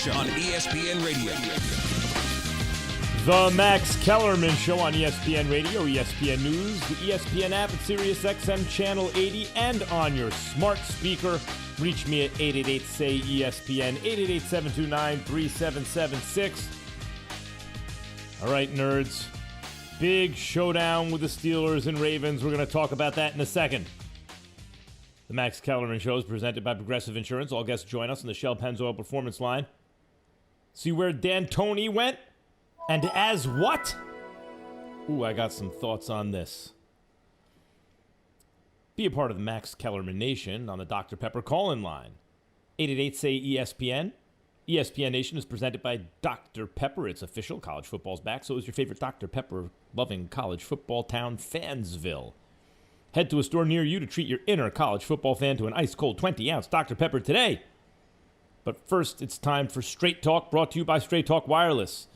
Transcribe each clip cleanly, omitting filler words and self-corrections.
Show on ESPN Radio. The Max Kellerman Show on ESPN Radio, ESPN News, the ESPN app at SiriusXM Channel 80, and on your smart speaker. Reach me at 888-SAY-ESPN, 888-729-3776. All right, nerds. Big showdown with the Steelers and Ravens. We're going to talk about that in a second. The Max Kellerman Show is presented by Progressive Insurance. All guests join us on the Shell Pennzoil Performance Line. See where D'Antoni went? And as what? Ooh, I got some thoughts on this. Be a part of the Max Kellerman Nation on the Dr. Pepper call-in line. 888-SAY-ESPN. ESPN Nation is presented by Dr. Pepper. It's official. College football's back. So is your favorite Dr. Pepper-loving college football town, Fansville. Head to a store near you to treat your inner college football fan to an ice-cold 20-ounce Dr. Pepper today. But first, it's time for Straight Talk, brought to you by Straight Talk Wireless.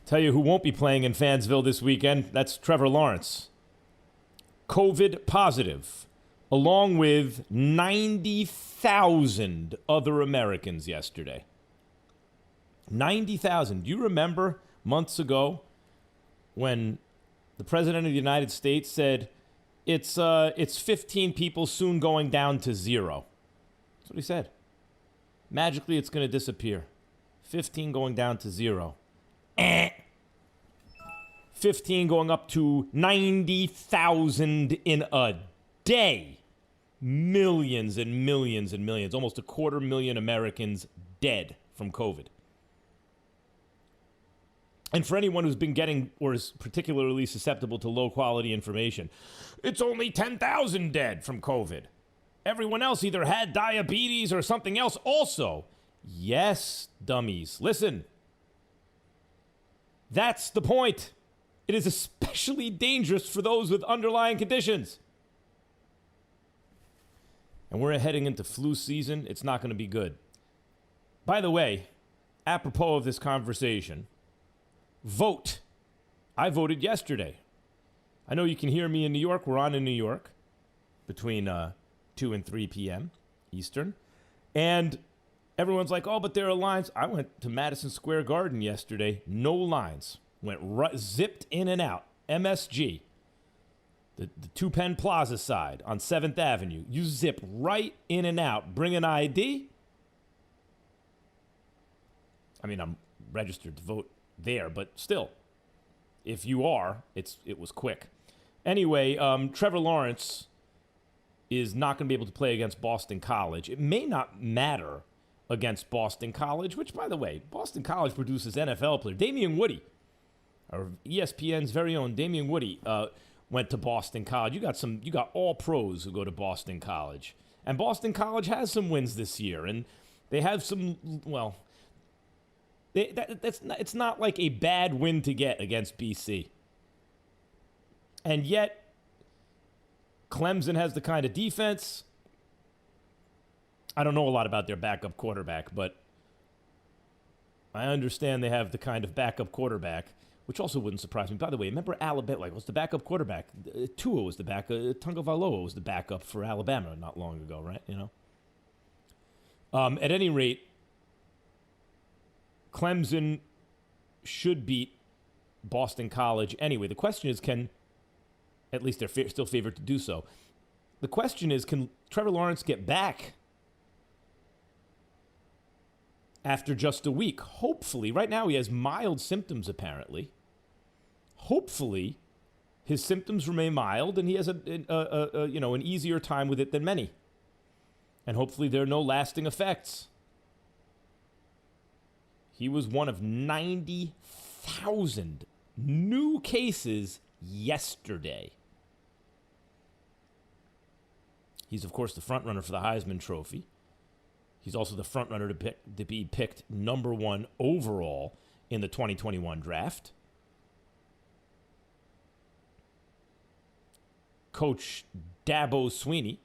Tell you who won't be playing in Fansville this weekend. That's Trevor Lawrence. COVID positive, along with 90,000 other Americans yesterday. 90,000. Do you remember months ago when the President of the United States said, it's 15 people soon going down to 0? That's what he said. Magically, it's going to disappear. 15 going down to 0. 15 going up to 90,000 in a day. Millions and millions and millions. Almost 250,000 Americans dead from COVID. And for anyone who's been getting or is particularly susceptible to low-quality information, it's only 10,000 dead from COVID. Everyone else either had diabetes or something else also. Yes, dummies. Listen. That's the point. It is especially dangerous for those with underlying conditions. And we're heading into flu season. It's not going to be good. By the way, apropos of this conversation, vote. I voted yesterday. I know you can hear me in New York. We're on in New York between 2 and 3 p.m. Eastern. And everyone's like, oh, but there are lines. I went to Madison Square Garden yesterday. No lines. Went right, zipped in and out. MSG. The Two Penn Plaza side on 7th Avenue. You zip right in and out. Bring an ID. I mean, I'm registered to vote there, but still, if you are, it was quick. Anyway, Trevor Lawrence is not going to be able to play against Boston College. It may not matter against Boston College, which, by the way, Boston College produces NFL players. Damian Woody, or ESPN's very own Damian Woody, went to Boston College. You got all pros who go to Boston College. And Boston College has some wins this year, and they have some, well, it's not like a bad win to get against BC. And yet, Clemson has the kind of defense. I don't know a lot about their backup quarterback, but I understand they have the kind of backup quarterback, which also wouldn't surprise me. By the way, remember Alabama was the backup quarterback. Tua was the backup. Tagovailoa was the backup for Alabama not long ago, right? You know. At any rate, Clemson should beat Boston College anyway. The question is, at least they're still favored to do so. The question is, can Trevor Lawrence get back after just a week? Hopefully. Right now he has mild symptoms, apparently. Hopefully his symptoms remain mild and he has an easier time with it than many. And hopefully there are no lasting effects. He was one of 90,000 new cases yesterday. He's, of course, the frontrunner for the Heisman Trophy. He's also the frontrunner to be picked number 1 overall in the 2021 draft. Coach Dabo Swinney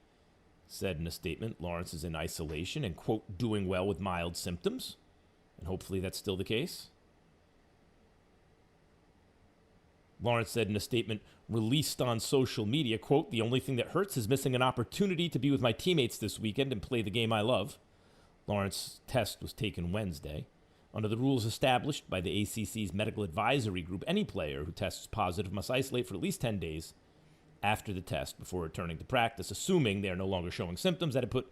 said in a statement, Lawrence is in isolation and, quote, doing well with mild symptoms. And hopefully that's still the case. Lawrence said in a statement released on social media, quote, the only thing that hurts is missing an opportunity to be with my teammates this weekend and play the game I love. Lawrence's test was taken Wednesday. Under the rules established by the ACC's medical advisory group, any player who tests positive must isolate for at least 10 days after the test before returning to practice, assuming they are no longer showing symptoms that have put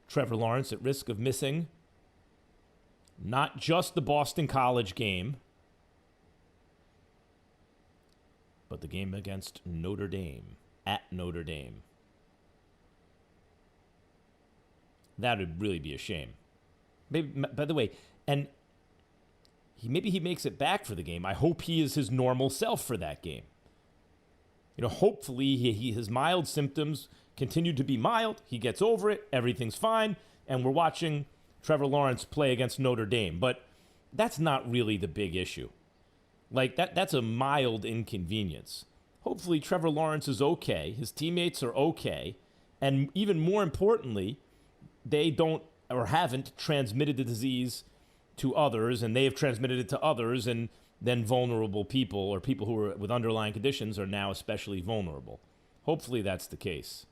Trevor Lawrence at risk of missing not just the Boston College game, but the game against Notre Dame, at Notre Dame. That would really be a shame. Maybe, by the way, and maybe he makes it back for the game. I hope he is his normal self for that game. You know, hopefully his mild symptoms continue to be mild. He gets over it. Everything's fine. And we're watching Trevor Lawrence play against Notre Dame. But that's not really the big issue. Like, that's a mild inconvenience. Hopefully Trevor Lawrence is okay. His teammates are okay. And even more importantly, they don't or haven't transmitted the disease to others, and they have transmitted it to others, and then vulnerable people or people who are with underlying conditions are now especially vulnerable. Hopefully that's the case.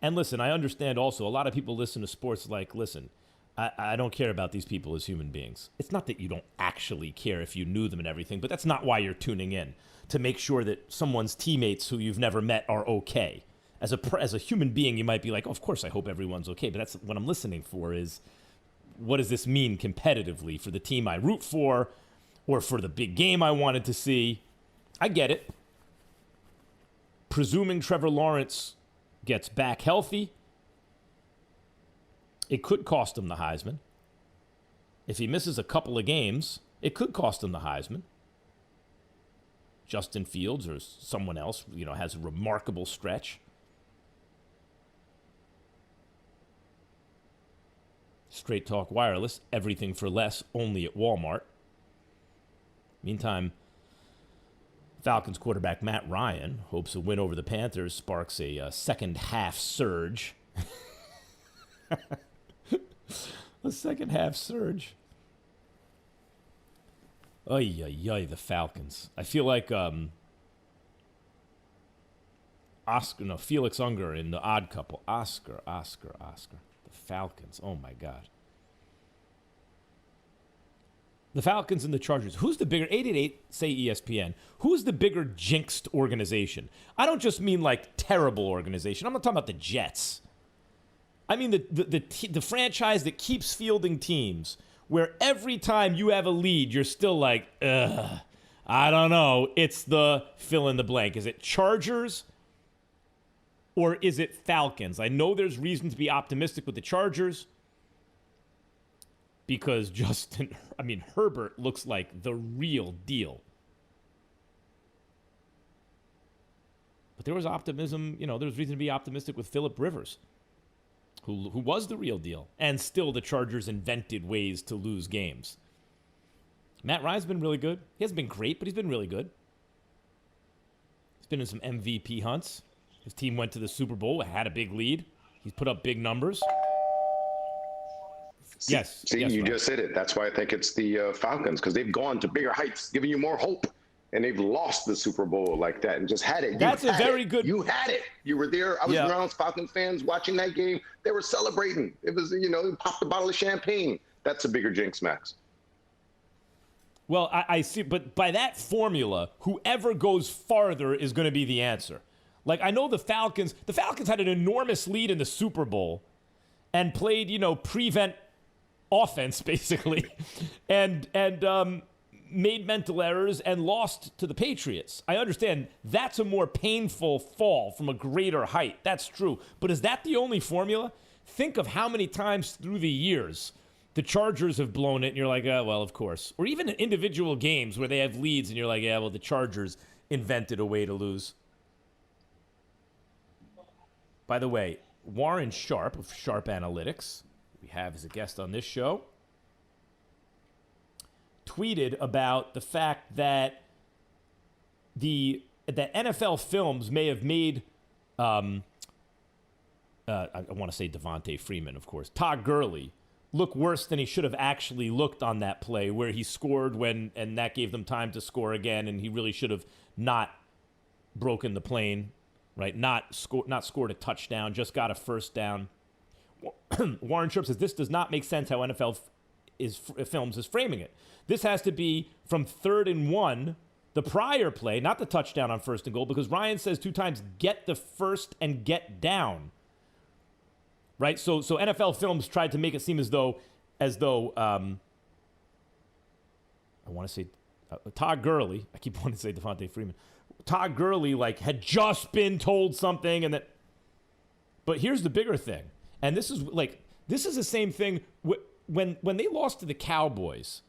And listen, I understand also a lot of people listen to sports like, listen, I don't care about these people as human beings. It's not that you don't actually care if you knew them and everything, but that's not why you're tuning in, to make sure that someone's teammates who you've never met are okay. As a human being, you might be like, oh, of course I hope everyone's okay, but that's what I'm listening for is, what does this mean competitively for the team I root for or for the big game I wanted to see? I get it. Presuming Trevor Lawrence gets back healthy, it could cost him the Heisman. If he misses a couple of games, it could cost him the Heisman. Justin Fields or someone else, has a remarkable stretch. Straight Talk Wireless, everything for less, only at Walmart. Meantime, Falcons quarterback Matt Ryan hopes a win over the Panthers sparks a second half surge. A second half surge. Oy, the Falcons. I feel like Felix Unger in The Odd Couple. Oscar. The Falcons. Oh, my God. The Falcons and the Chargers. Who's the bigger? 888, say ESPN. Who's the bigger jinxed organization? I don't just mean like terrible organization. I'm not talking about the Jets. I mean the franchise that keeps fielding teams where every time you have a lead, you're still like, ugh, I don't know. It's the fill in the blank. Is it Chargers or is it Falcons? I know there's reason to be optimistic with the Chargers because Herbert looks like the real deal. But there was optimism, there was reason to be optimistic with Phillip Rivers, who was the real deal. And still the Chargers invented ways to lose games. Matt Ryan's been really good. He hasn't been great, but he's been really good. He's been in some MVP hunts. His team went to the Super Bowl, had a big lead. He's put up big numbers. Yes. See, you just said it. That's why I think it's the Falcons, because they've gone to bigger heights, giving you more hope. And they've lost the Super Bowl like that and just had it. That's a very good. You had it. You were there. I was around Falcons fans watching that game. They were celebrating. It was, popped a bottle of champagne. That's a bigger jinx, Max. Well, I see. But by that formula, whoever goes farther is going to be the answer. Like, I know the Falcons had an enormous lead in the Super Bowl and played, prevent offense, basically, and made mental errors and lost to the Patriots. I understand that's a more painful fall from a greater height. That's true. But is that the only formula? Think of how many times through the years the Chargers have blown it, and you're like, well, of course. Or even in individual games where they have leads, and you're like, yeah, well, the Chargers invented a way to lose. By the way, Warren Sharp of Sharp Analytics, we have as a guest on this show, tweeted about the fact that that NFL Films may have made, I want to say Devontae Freeman, of course, Todd Gurley, look worse than he should have actually looked on that play where he scored and that gave them time to score again, and he really should have not broken the plane, right? Not scored a touchdown, just got a first down. Warren Sharp says this does not make sense how NFL Films is framing it. This has to be from 3rd and 1, the prior play, not the touchdown on 1st and goal, because Ryan says 2 times, get the first and get down. Right? So NFL Films tried to make it seem as though I want to say Todd Gurley. I keep wanting to say Devontae Freeman. Todd Gurley had just been told something, and that. But here's the bigger thing, and this is the same thing when they lost to the Cowboys,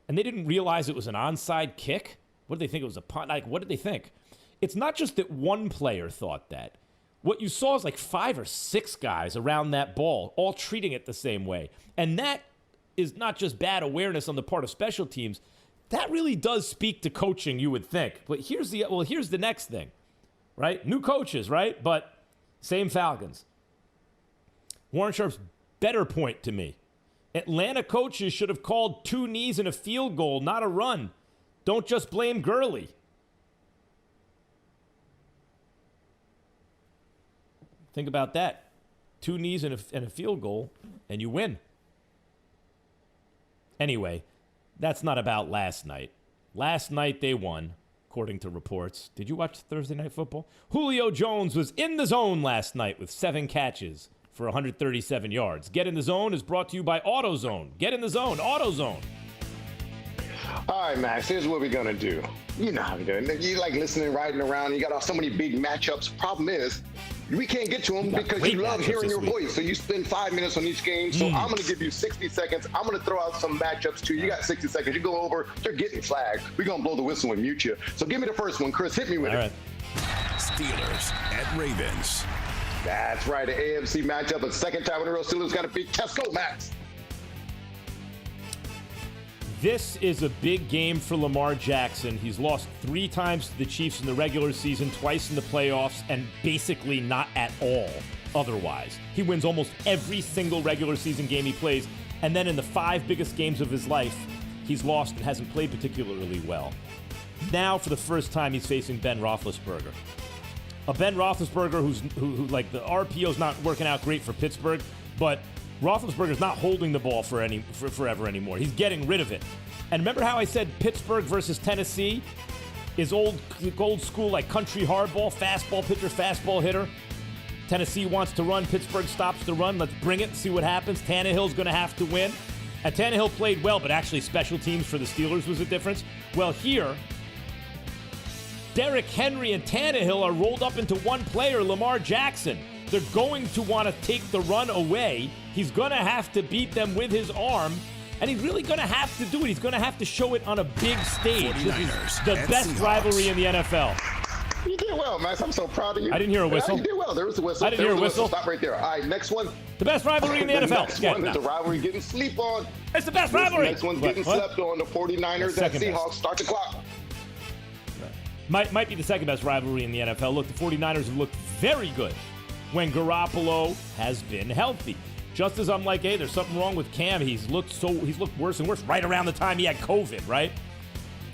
and they didn't realize it was an onside kick. What did they think it was a punt? What did they think? It's not just that one player thought that. What you saw is 5 or 6 guys around that ball, all treating it the same way, and that is not just bad awareness on the part of special teams. That really does speak to coaching, you would think. But here's the next thing, right? New coaches, right? But same Falcons. Warren Sharp's better point to me. Atlanta coaches should have called 2 knees and a field goal, not a run. Don't just blame Gurley. Think about that. 2 knees and a field goal, and you win. Anyway, that's not about last night. Last night they won, according to reports. Did you watch Thursday Night Football? Julio Jones was in the zone last night with 7 catches for 137 yards. Get in the Zone is brought to you by AutoZone. Get in the zone, AutoZone. All right, Max, here's what we're going to do. You know how we do it. You like listening, riding around. You got so many big matchups. Problem is, we can't get to them because you love hearing your voice. So you spend 5 minutes on each game. So I'm going to give you 60 seconds. I'm going to throw out some matchups too. You got 60 seconds. You go over. They're getting flagged. We're going to blow the whistle and mute you. So give me the first one, Chris. Hit me with it. Steelers at Ravens. That's right. The AFC matchup. The second time in a row, Steelers got to beat Tesco, Max. This is a big game for Lamar Jackson. He's lost 3 times to the Chiefs in the regular season, twice in the playoffs, and basically not at all otherwise. He wins almost every single regular season game he plays, and then in the 5 biggest games of his life, he's lost and hasn't played particularly well. Now, for the first time, he's facing Ben Roethlisberger. A Ben Roethlisberger who the RPO's not working out great for Pittsburgh, but Roethlisberger's not holding the ball forever anymore. He's getting rid of it. And remember how I said Pittsburgh versus Tennessee is old school, country hardball, fastball pitcher, fastball hitter? Tennessee wants to run. Pittsburgh stops the run. Let's bring it and see what happens. Tannehill's going to have to win. And Tannehill played well, but actually special teams for the Steelers was the difference. Well, here, Derrick Henry and Tannehill are rolled up into one player, Lamar Jackson. They're going to want to take the run away. He's going to have to beat them with his arm, and he's really going to have to do it. He's going to have to show it on a big stage. This is the best Seahawks. Rivalry in the NFL. You did well, Max. I'm so proud of you. I didn't hear a whistle. Yeah, you did well. There was a whistle. I didn't hear a whistle. Stop right there. All right, next one. The best rivalry in the NFL. Next one is the rivalry getting sleep on. It's the best rivalry. Next one's getting slept on. The 49ers at Seahawks. Best. Start the clock. Might be the second best rivalry in the NFL. Look, the 49ers have looked very good when Garoppolo has been healthy. Just as I'm like, hey, there's something wrong with Cam. He's looked worse and worse right around the time he had COVID, right?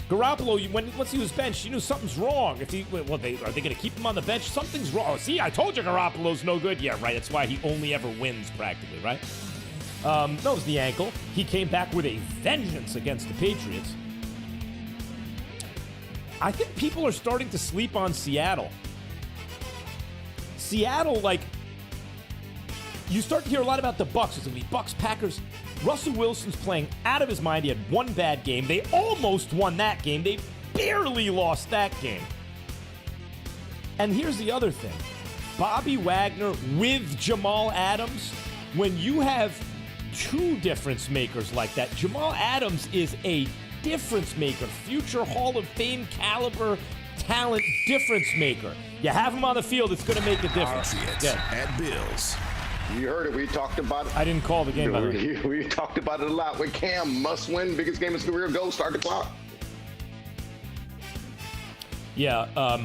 Garoppolo, once he was benched, you knew something's wrong. Are they going to keep him on the bench? Something's wrong. See, I told you Garoppolo's no good. Yeah, right. That's why he only ever wins practically, right? That was the ankle. He came back with a vengeance against the Patriots. I think people are starting to sleep on Seattle. Seattle, you start to hear a lot about the Bucs. It's going to be Bucs, Packers. Russell Wilson's playing out of his mind. He had one bad game. They almost won that game. They barely lost that game. And here's the other thing. Bobby Wagner with Jamal Adams, when you have 2 difference makers like that, Jamal Adams is a difference maker, future Hall of Fame caliber talent difference maker. You have him on the field, it's going to make a difference. Patriots at Bills. You heard it. We talked about it. I didn't call the game, by the way. We talked about it a lot. With Cam, must win, biggest game of his career. Go, start the clock. Yeah,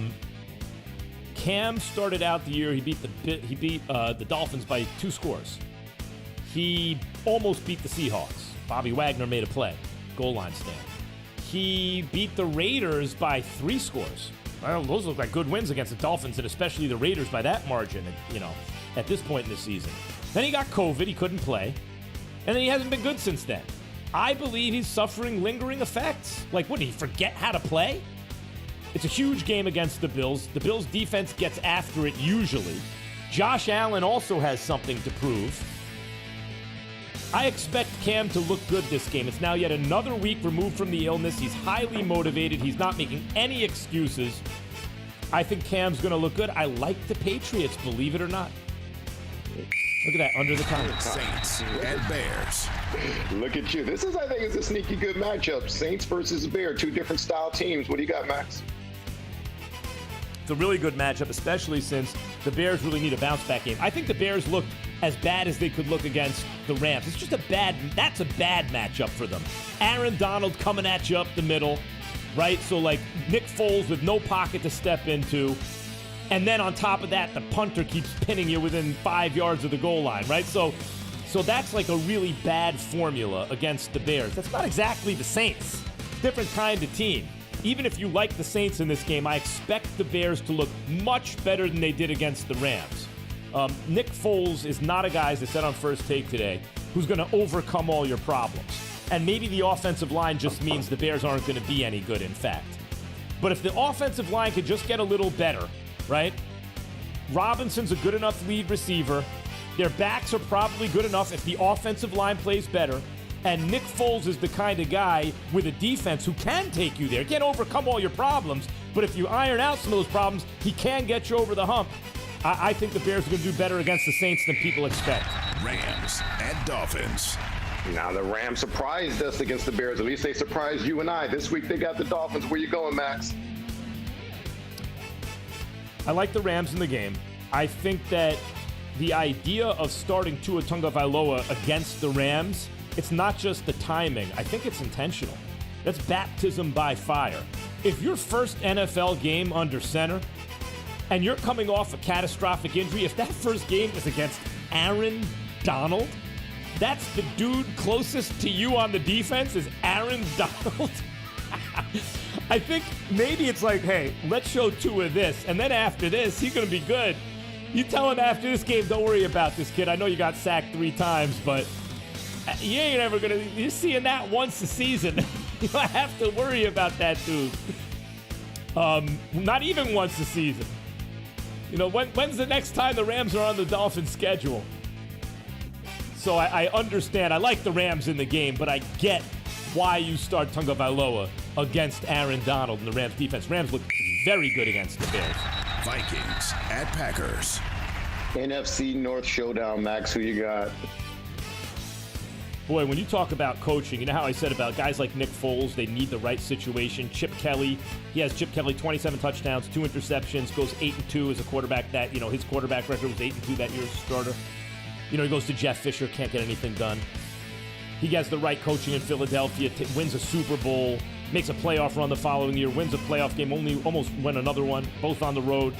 Cam started out the year. He beat the Dolphins by 2 scores. He almost beat the Seahawks. Bobby Wagner made a play, goal line stand. He beat the Raiders by 3 scores. Well, those look like good wins against the Dolphins, and especially the Raiders by that margin. At this point in the season. Then he got COVID. He couldn't play. And then he hasn't been good since then. I believe he's suffering lingering effects. Like, what, did he forget how to play? It's a huge game against the Bills. The Bills' defense gets after it usually. Josh Allen also has something to prove. I expect Cam to look good this game. It's now yet another week removed from the illness. He's highly motivated. He's not making any excuses. I think Cam's going to look good. I like the Patriots, believe it or not. Look at that, under the counter. Saints and Bears. Look at you. This is, I think, is a sneaky good matchup. Saints versus Bears, two different style teams. What do you got, Max? It's a really good matchup, especially since the Bears really need a bounce-back game. I think the Bears looked as bad as they could look against the Rams. It's just that's a bad matchup for them. Aaron Donald coming at you up the middle, right? So, like, Nick Foles with no pocket to step into. And then on top of that, the punter keeps pinning you within 5 yards of the goal line, right? So that's like a really bad formula against the Bears. That's not exactly the Saints. Different kind of team. Even if you like the Saints in this game, I expect the Bears to look much better than they did against the Rams. Nick Foles is not a guy, as I said on First Take today, who's going to overcome all your problems. And maybe the offensive line just means the Bears aren't going to be any good, in fact. But if the offensive line could just get a little better, right? Robinson's a good enough lead receiver. Their backs are probably good enough if the offensive line plays better. And Nick Foles is the kind of guy with a defense who can take you there. Can't overcome all your problems, but if you iron out some of those problems, he can get you over the hump. I think the Bears are going to do better against the Saints than people expect. Rams and Dolphins. Now, the Rams surprised us against the Bears. At least they surprised you and I. This week they got the Dolphins. Where you going, Max? I like the Rams in the game. I think that the idea of starting Tua Tagovailoa against the Rams, it's not just the timing. I think it's intentional. That's baptism by fire. If your first NFL game under center and you're coming off a catastrophic injury, if that first game is against Aaron Donald, that's the dude closest to you on the defense is Aaron Donald. I think maybe it's like, hey, let's show Tua this, and then after this, he's going to be good. You tell him after this game, don't worry about this kid. I know you got sacked 3 times, but you ain't ever going to, you're seeing that once a season. You don't have to worry about that dude. Not even once a season. You know, when's the next time the Rams are on the Dolphins' schedule? So I understand. I like the Rams in the game, but I get why you start Tagovailoa against Aaron Donald and the Rams defense. Rams look very good against the Bears. Vikings at Packers. NFC North showdown, Max. Who you got? Boy, when you talk about coaching, you know how I said about guys like Nick Foles, they need the right situation. Chip Kelly, he has Chip Kelly 27 touchdowns, 2 interceptions, goes 8-2 as a quarterback. That, you know, his quarterback record was 8-2 that year as a starter. You know, he goes to Jeff Fisher, can't get anything done. He has the right coaching in Philadelphia, wins a Super Bowl, makes a playoff run the following year, wins a playoff game, almost win another one, both on the road.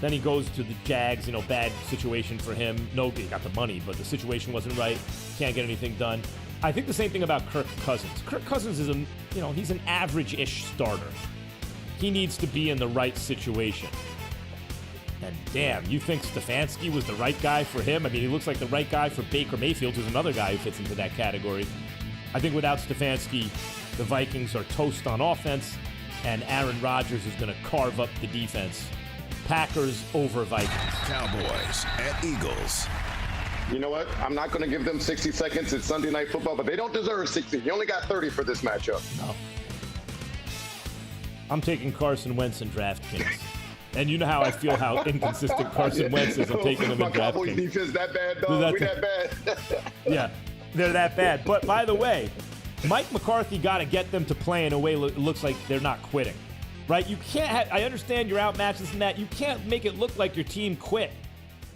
Then he goes to the Jags, you know, bad situation for him. No, he got the money, but the situation wasn't right. Can't get anything done. I think the same thing about Kirk Cousins. Kirk Cousins is he's an average-ish starter. He needs to be in the right situation. And damn, you think Stefanski was the right guy for him? I mean, he looks like the right guy for Baker Mayfield, who's another guy who fits into that category. I think without Stefanski, the Vikings are toast on offense, and Aaron Rodgers is going to carve up the defense. Packers over Vikings. Cowboys at Eagles. You know what? I'm not going to give them 60 seconds. It's Sunday Night Football, but they don't deserve 60. You only got 30 for this matchup. No. I'm taking Carson Wentz in DraftKings. And you know how I feel how inconsistent Carson Wentz is. I'm taking him in DraftKings. My Cowboys defense that bad, dog. We that bad. Yeah, they're that bad. But by the way, Mike McCarthy got to get them to play in a way that looks like they're not quitting. Right? You can't I understand you're outmatched, this and that. You can't make it look like your team quit.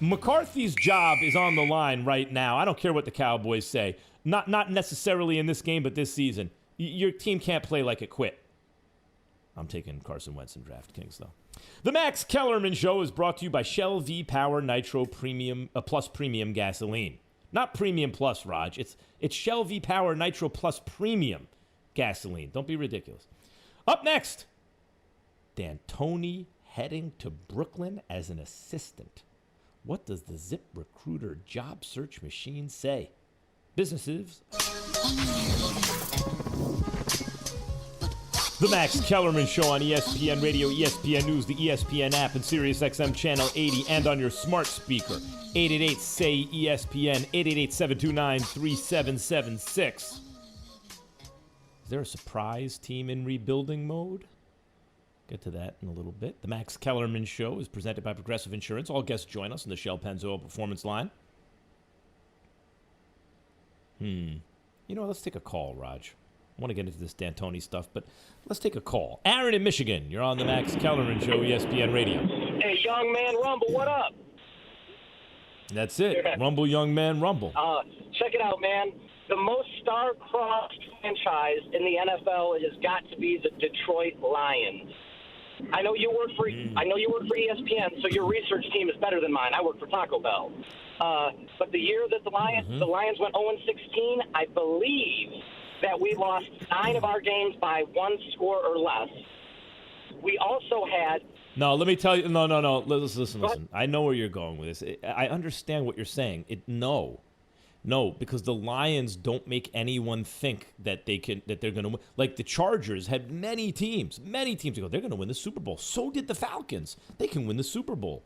McCarthy's job is on the line right now. I don't care what the Cowboys say. Not necessarily in this game, but this season. Your team can't play like it quit. I'm taking Carson Wentz in DraftKings, though. The Max Kellerman Show is brought to you by Shell V-Power Nitro Premium Plus Premium Gasoline. Not Premium Plus, Raj. It's Shell V-Power Nitro Plus Premium Gasoline. Don't be ridiculous. Up next, D'Antoni heading to Brooklyn as an assistant. What does the Zip Recruiter job search machine say? Businesses. The Max Kellerman Show on ESPN Radio, ESPN News, the ESPN app, and SiriusXM Channel 80, and on your smart speaker. 888-SAY-ESPN, 888-729-3776. Is there a surprise team in rebuilding mode? Get to that in a little bit. The Max Kellerman Show is presented by Progressive Insurance. All guests join us in the Shell Pennzoil Performance Line. Let's take a call, Raj. I want to get into this D'Antoni stuff, but let's take a call. Aaron in Michigan, you're on the Max Kellerman Show, ESPN Radio. Hey, young man Rumble, what up? That's it. Rumble, young man, rumble. Check it out, man. The most star-crossed franchise in the NFL has got to be the Detroit Lions. I know you work for ESPN, so your research team is better than mine. I work for Taco Bell. But the year that the Lions went 0-16, I believe that we lost 9 of our games by 1 score or less. We also had... No, let me tell you. No. Listen. I know where you're going with this. I understand what you're saying. No, because the Lions don't make anyone think that they're going to win. Like the Chargers had many teams ago. They're going to win the Super Bowl. So did the Falcons. They can win the Super Bowl.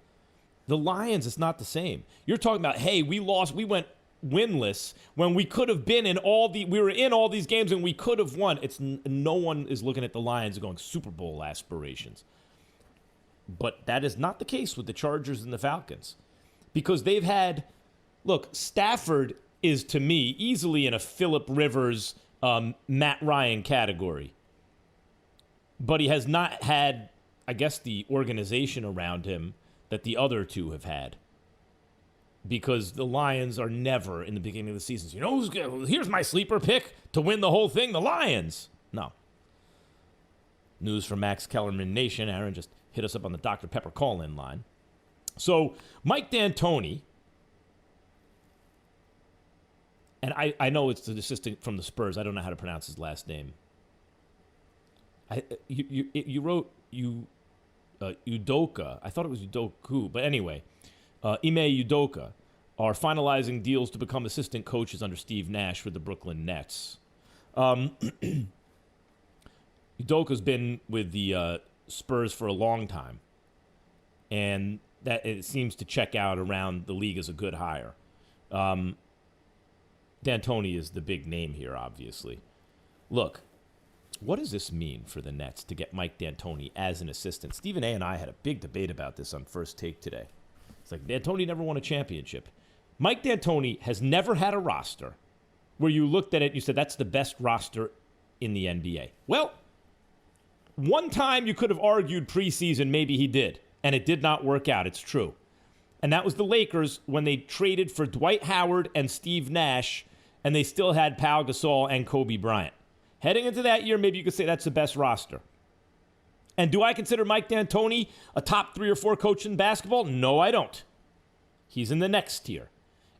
The Lions, it's not the same. You're talking about, hey, we went winless when we could have been we were in all these games and we could have won. No one is looking at the Lions and going Super Bowl aspirations. But that is not the case with the Chargers and the Falcons. Because they've had, look, Stafford is, to me, easily in a Phillip Rivers, Matt Ryan category. But he has not had, I guess, the organization around him that the other two have had. Because the Lions are never, in the beginning of the season, here's my sleeper pick to win the whole thing, the Lions. No. News from Max Kellerman Nation. Aaron just hit us up on the Dr. Pepper call-in line. So, Mike D'Antoni, and I know it's the assistant from the Spurs. I don't know how to pronounce his last name. You wrote Udoka. I thought it was Udoku, but anyway, Ime Udoka are finalizing deals to become assistant coaches under Steve Nash with the Brooklyn Nets. Udoka's been with the Spurs for a long time, and that it seems to check out around the league as a good hire. D'Antoni is the big name here, obviously. Look, what does this mean for the Nets to get Mike D'Antoni as an assistant? Stephen A. and I had a big debate about this on First Take today. It's like D'Antoni never won a championship. Mike D'Antoni has never had a roster where you looked at it and you said, that's the best roster in the NBA. Well, one time you could have argued preseason maybe he did, and it did not work out. It's true. And that was the Lakers when they traded for Dwight Howard and Steve Nash, and they still had Pau Gasol and Kobe Bryant. Heading into that year, maybe you could say that's the best roster. And do I consider Mike D'Antoni a top 3 or 4 coach in basketball? No, I don't. He's in the next tier.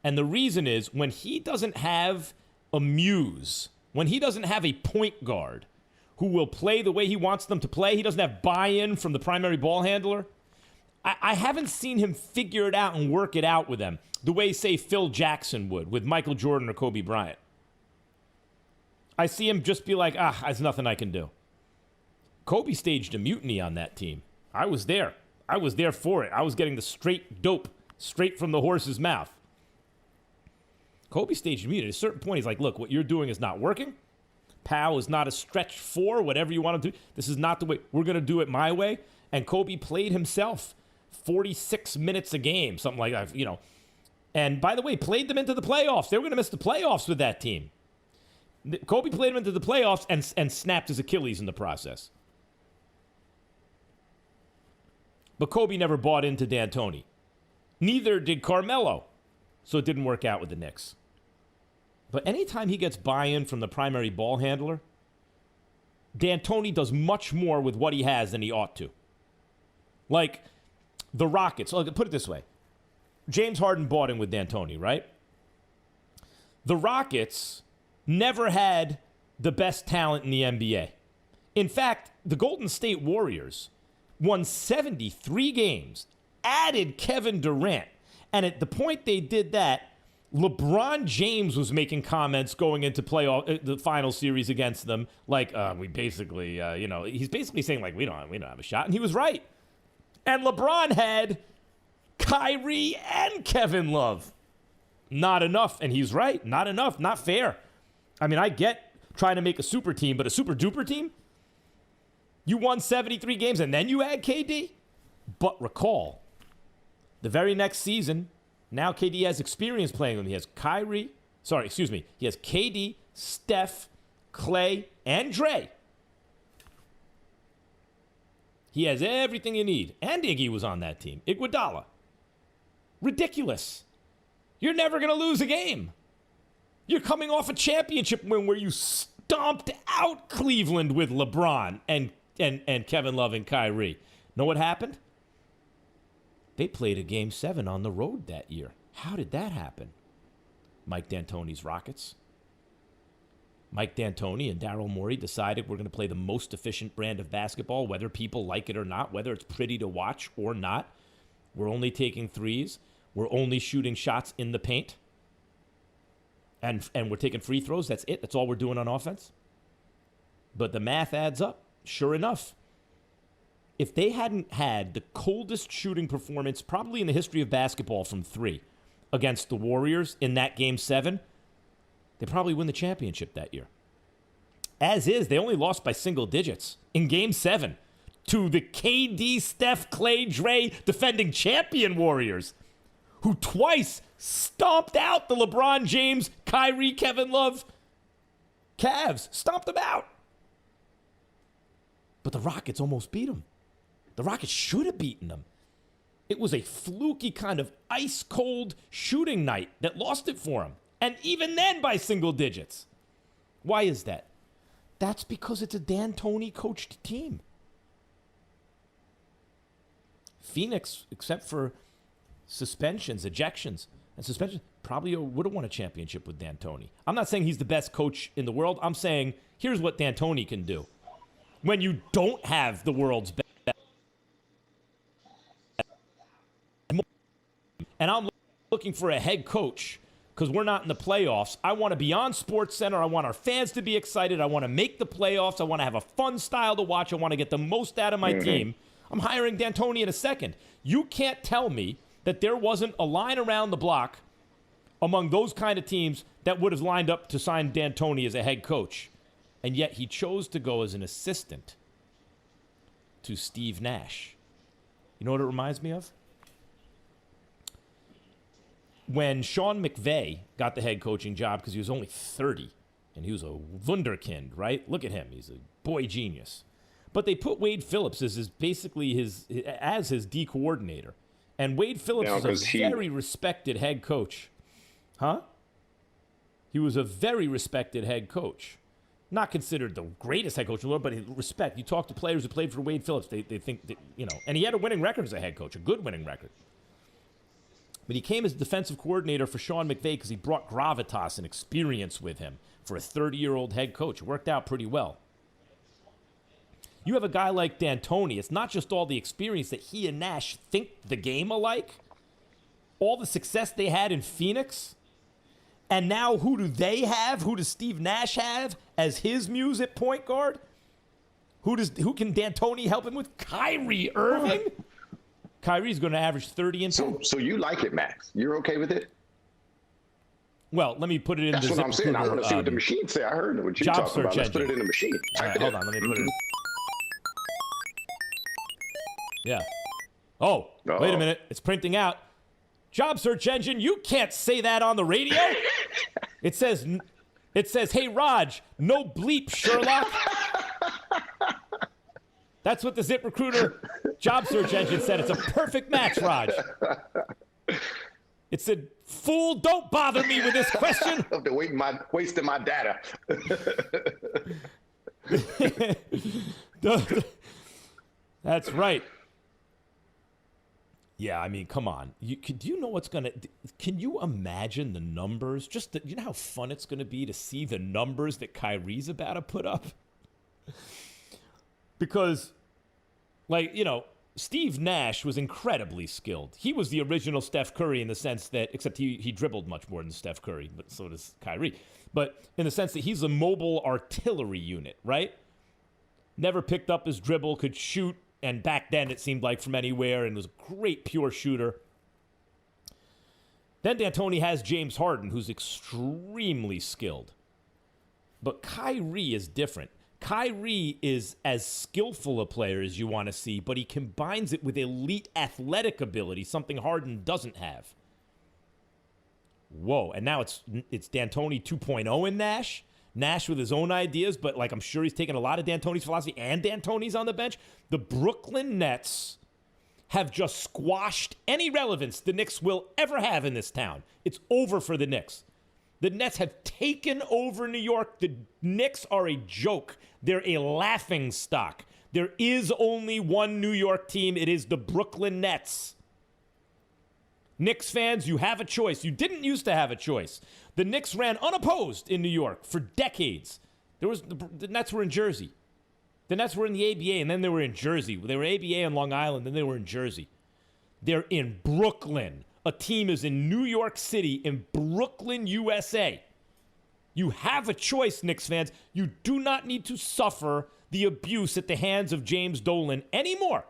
And the reason is when he doesn't have a muse, when he doesn't have a point guard who will play the way he wants them to play, he doesn't have buy-in from the primary ball handler, I haven't seen him figure it out and work it out with them the way, say, Phil Jackson would with Michael Jordan or Kobe Bryant. I see him just be like, there's nothing I can do. Kobe staged a mutiny on that team. I was there. I was there for it. I was getting the straight dope straight from the horse's mouth. Kobe staged a mutiny. At a certain point, he's like, look, what you're doing is not working. Pau is not a stretch 4, whatever you want to do. This is not the way. We're going to do it my way. And Kobe played himself 46 minutes a game, something like that, And by the way, played them into the playoffs. They were going to miss the playoffs with that team. Kobe played him into the playoffs and snapped his Achilles in the process. But Kobe never bought into D'Antoni. Neither did Carmelo. So it didn't work out with the Knicks. But anytime he gets buy-in from the primary ball handler, D'Antoni does much more with what he has than he ought to. Like the Rockets. Put it this way. James Harden bought in with D'Antoni, right? The Rockets never had the best talent in the NBA. In fact, the Golden State Warriors won 73 games, added Kevin Durant, And at the point they did that, LeBron James was making comments going into the final series against them, like we basically, he's basically saying like we don't have a shot, and he was right. And LeBron had Kyrie and Kevin Love. Not enough, and he's right. Not enough. Not fair. I mean, I get trying to make a super team, but a super duper team? You won 73 games and then you add KD? But recall, the very next season, now KD has experience playing them. He has he has KD, Steph, Clay, and Dre. He has everything you need. And Iggy was on that team. Iguodala. Ridiculous. You're never going to lose a game. You're coming off a championship win where you stomped out Cleveland with LeBron and Kevin Love and Kyrie. Know what happened? They played a Game 7 on the road that year. How did that happen? Mike D'Antoni's Rockets. Mike D'Antoni and Daryl Morey decided we're going to play the most efficient brand of basketball, whether people like it or not, whether it's pretty to watch or not. We're only taking threes. We're only shooting shots in the paint. And we're taking free throws. That's it. That's all we're doing on offense. But the math adds up. Sure enough, if they hadn't had the coldest shooting performance probably in the history of basketball from three against the Warriors in that Game 7, they probably win the championship that year. As is, they only lost by single digits in Game 7 to the KD, Steph, Clay, Dre defending champion Warriors, who twice stomped out the LeBron James, Kyrie, Kevin Love Cavs. Stomped them out. But the Rockets almost beat them. The Rockets should have beaten them. It was a fluky kind of ice-cold shooting night that lost it for them. And even then by single digits. Why is that? That's because it's a D'Antoni coached team. Phoenix, except for suspensions, ejections, and suspensions, probably would have won a championship with D'Antoni. I'm not saying he's the best coach in the world. I'm saying here's what D'Antoni can do. When you don't have the world's best. And I'm looking for a head coach because we're not in the playoffs. I want to be on SportsCenter. I want our fans to be excited. I want to make the playoffs. I want to have a fun style to watch. I want to get the most out of my team. I'm hiring D'Antoni in a second. You can't tell me that there wasn't a line around the block among those kind of teams that would have lined up to sign D'Antoni as a head coach. And yet he chose to go as an assistant to Steve Nash. You know what it reminds me of? When Sean McVay got the head coaching job because he was only 30 and he was a wunderkind, right? Look at him. He's a boy genius. But they put Wade Phillips as his D coordinator. And Wade Phillips is a very respected head coach. Huh? He was a very respected head coach. Not considered the greatest head coach in the world, but respect. You talk to players who played for Wade Phillips, they think that, and he had a winning record as a head coach, a good winning record. But he came as defensive coordinator for Sean McVay because he brought gravitas and experience with him for a 30-year-old head coach. It worked out pretty well. You have a guy like D'Antoni. It's not just all the experience that he and Nash think the game alike. All the success they had in Phoenix. And now who do they have? Who does Steve Nash have as his muse at point guard? Who can D'Antoni help him with? Kyrie Irving? Kyrie's going to average 30 and 10. So you like it, Max? You're okay with it? Well, let me put it in That's the what I'm saying. I want to see what the machine say. I heard what you're talking about. Let's put it in the machine. All right, hold on. Let me put it in. Yeah. Oh, wait a minute. It's printing out. Job search engine, you can't say that on the radio. It says, hey, Raj, no bleep, Sherlock. That's what the ZipRecruiter job search engine said. It's a perfect match, Raj. It said, fool, don't bother me with this question. They're wasting my data. That's right. Yeah, I mean, come on. Do you know what's going to... Can you imagine the numbers? You know how fun it's going to be to see the numbers that Kyrie's about to put up? Because, Steve Nash was incredibly skilled. He was the original Steph Curry in the sense that, except he dribbled much more than Steph Curry, but so does Kyrie. But in the sense that he's a mobile artillery unit, right? Never picked up his dribble, could shoot, and back then it seemed like from anywhere, and was a great pure shooter. Then D'Antoni has James Harden, who's extremely skilled. But Kyrie is different. Kyrie is as skillful a player as you want to see, but he combines it with elite athletic ability, something Harden doesn't have. Whoa, and now it's D'Antoni 2.0 in Nash. Nash with his own ideas, but like I'm sure he's taking a lot of D'Antoni's philosophy, and D'Antoni's on the bench. The Brooklyn Nets have just squashed any relevance the Knicks will ever have in this town. It's over for the Knicks. The Nets have taken over New York. The Knicks are a joke. They're a laughing stock. There is only one New York team. It is the Brooklyn Nets. Knicks fans, you have a choice. You didn't used to have a choice. The Knicks ran unopposed in New York for decades. The Nets were in Jersey. The Nets were in the ABA, and then they were in Jersey. They were ABA on Long Island, then they were in Jersey. They're in Brooklyn. A team is in New York City, in Brooklyn, USA. You have a choice, Knicks fans. You do not need to suffer the abuse at the hands of James Dolan anymore.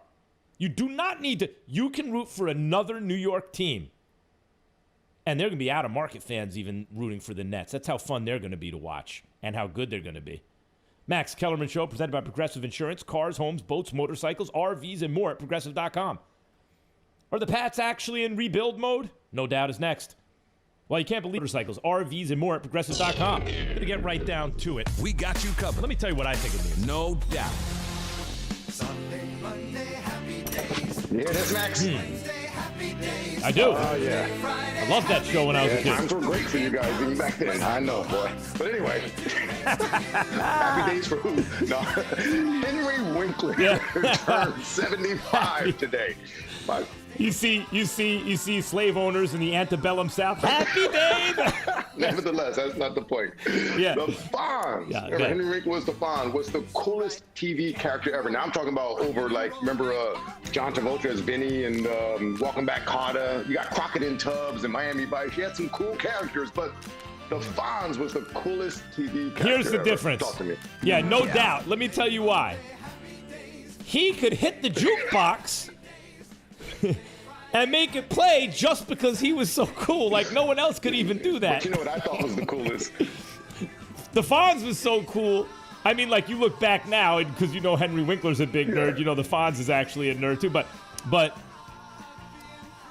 You do not need to. You can root for another New York team. And they're going to be out-of-market fans even rooting for the Nets. That's how fun they're going to be to watch and how good they're going to be. Max Kellerman Show, presented by Progressive Insurance. Cars, homes, boats, motorcycles, RVs, and more at Progressive.com. Are the Pats actually in rebuild mode? No Doubt is next. Well, you can't believe motorcycles, RVs, and more at Progressive.com. Going to get right down to it. We got you covered. Let me tell you what I think it means. No doubt. Sunday, Monday, happy days. You hear this, Max? Wednesday, happy days. I do. Oh, yeah. I loved that show when I was a Times kid. were great for you guys even back then. I know, boy. But anyway, happy days for who? No. Henry Winkler turned 75 today. But You see slave owners in the antebellum South. Happy days! nevertheless, that's not the point. Yeah. The Fonz. Yeah, Remember, yeah. Henry Winkler was the Fonz. Was the coolest TV character ever. Now I'm talking about over, like, remember John Travolta as Benny and Welcome Back, Kotter. You got Crockett in Tubbs and Miami Vice. You had some cool characters, but the Fonz was the coolest TV character Here's the ever. difference. Talk to me. Yeah, no doubt. Let me tell you why. He could hit the jukebox and make it play just because he was so cool. Like, no one else could even do that. But you know what I thought was the coolest? The Fonz was so cool. I mean, like, you look back now, because you know Henry Winkler's a big nerd. You know the Fonz is actually a nerd, too. But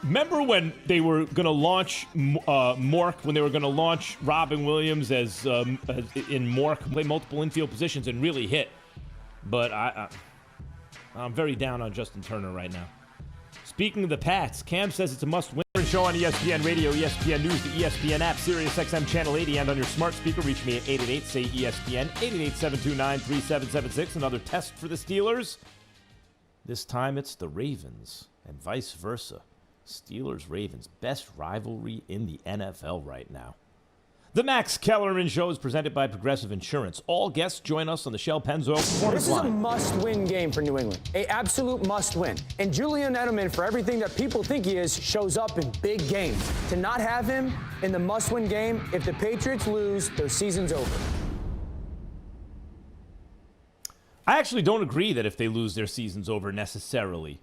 remember when they were going to launch Mork, when they were going to launch Robin Williams as in Mork, play multiple infield positions and really hit. But I'm very down on Justin Turner right now. Speaking of the Pats, Cam says it's a must-win show on ESPN Radio, ESPN News, the ESPN app, SiriusXM Channel 80, and on your smart speaker. Reach me at 888-SAY-ESPN, 888-729-3776. Another test for the Steelers. This time it's the Ravens and vice versa. Steelers-Ravens, best rivalry in the NFL right now. The Max Kellerman Show is presented by Progressive Insurance. All guests join us on the Shell Pennzoil Performance This is a Line. must-win game for New England, a absolute must-win. And Julian Edelman, for everything that people think he is, shows up in big games. To not have him in the must-win game, if the Patriots lose, their season's over. I actually don't agree that if they lose, their season's over necessarily.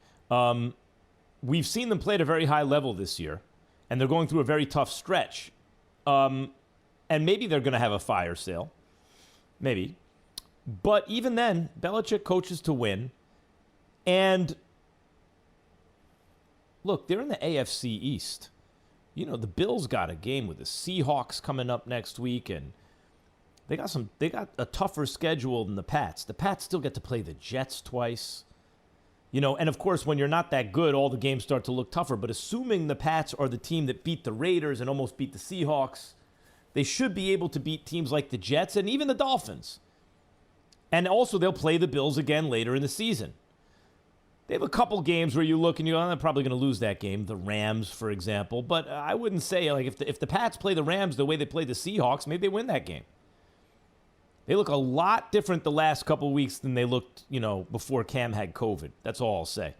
We've seen them play at a very high level this year, and they're going through a very tough stretch. And maybe they're going to have a fire sale. Maybe. But even then, Belichick coaches to win. And look, they're in the AFC East. You know, the Bills got a game with the Seahawks coming up next week, and they got a tougher schedule than the Pats. The Pats still get to play the Jets twice. You know, and of course, when you're not that good, all the games start to look tougher. But assuming the Pats are the team that beat the Raiders and almost beat the Seahawks, they should be able to beat teams like the Jets and even the Dolphins. And also, they'll play the Bills again later in the season. They have a couple games where you look and you go, they're probably going to lose that game. The Rams, for example. But I wouldn't say, like, if the Pats play the Rams the way they play the Seahawks, maybe they win that game. They look a lot different the last couple weeks than they looked, you know, before Cam had COVID. That's all I'll say.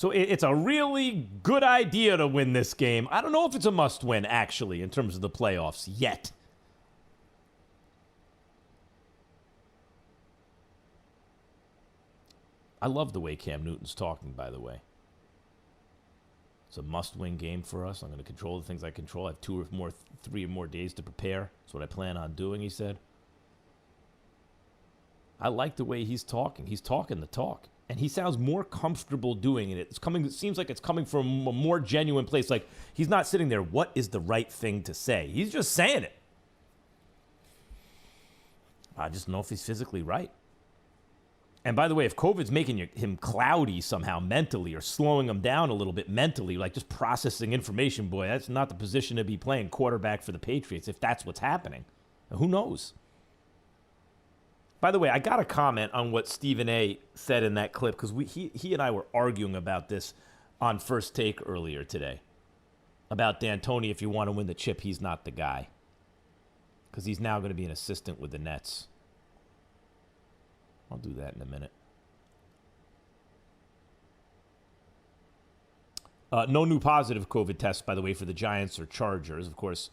So it's a really good idea to win this game. I don't know if it's a must-win, actually, in terms of the playoffs yet. I love the way Cam Newton's talking, by the way. It's a must-win game for us. I'm going to control the things I control. I have 3 or more days to prepare. That's what I plan on doing, he said. I like the way he's talking. He's talking the talk. And he sounds more comfortable doing it. It seems like it's coming from a more genuine place. Like, he's not sitting there, what is the right thing to say? He's just saying it. I just don't know if he's physically right. And by the way, if COVID's making him cloudy somehow mentally or slowing him down a little bit mentally, like just processing information, boy, that's not the position to be playing quarterback for the Patriots if that's what's happening. Who knows? By the way, I got a comment on what Stephen A. said in that clip because he and I were arguing about this on First Take earlier today. About D'Antoni, if you want to win the chip, he's not the guy. Because he's now going to be an assistant with the Nets. I'll do that in a minute. No new positive COVID tests, by the way, for the Giants or Chargers. Of course,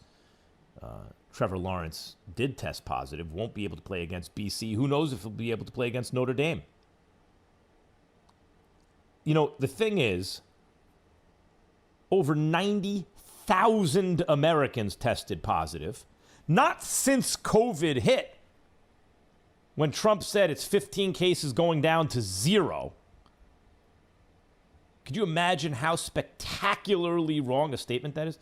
Trevor Lawrence did test positive, won't be able to play against BC. Who knows if he'll be able to play against Notre Dame? You know, the thing is, over 90,000 Americans tested positive, not since COVID hit, when Trump said it's 15 cases going down to 0. Could you imagine how spectacularly wrong a statement that is?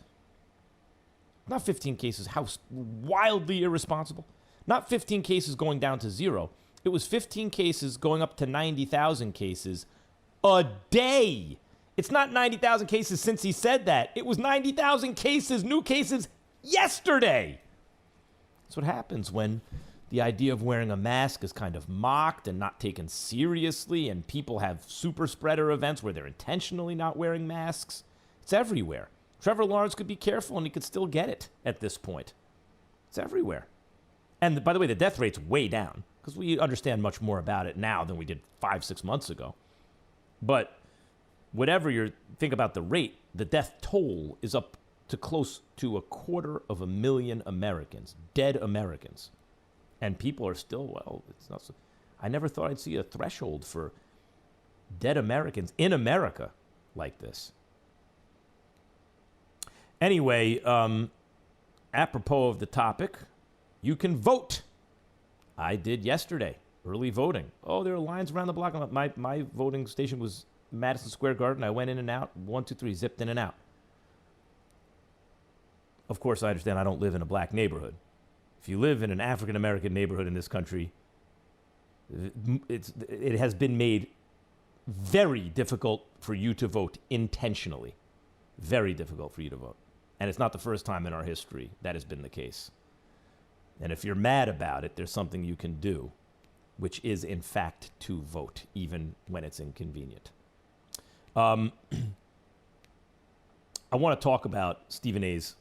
Not 15 cases, how wildly irresponsible. Not 15 cases going down to 0. It was 15 cases going up to 90,000 cases a day. It's not 90,000 cases since he said that. It was 90,000 cases, new cases, yesterday. That's what happens when the idea of wearing a mask is kind of mocked and not taken seriously, and people have super spreader events where they're intentionally not wearing masks. It's everywhere. Trevor Lawrence could be careful, and he could still get it at this point. It's everywhere. And by the way, the death rate's way down, because we understand much more about it now than we did 5-6 months ago. But whatever you think about the rate, the death toll is up to close to 250,000 Americans, dead Americans. And people are still, well, it's not so. I never thought I'd see a threshold for dead Americans in America like this. Anyway, apropos of the topic, you can vote. I did yesterday, early voting. Oh, there are lines around the block. My voting station was Madison Square Garden. I went in and out, 1, 2, 3, zipped in and out. Of course, I understand I don't live in a black neighborhood. If you live in an African-American neighborhood in this country, it has been made very difficult for you to vote intentionally. Very difficult for you to vote. And it's not the first time in our history that has been the case. And if you're mad about it, there's something you can do, which is, in fact, to vote, even when it's inconvenient. I want to talk about Stephen A's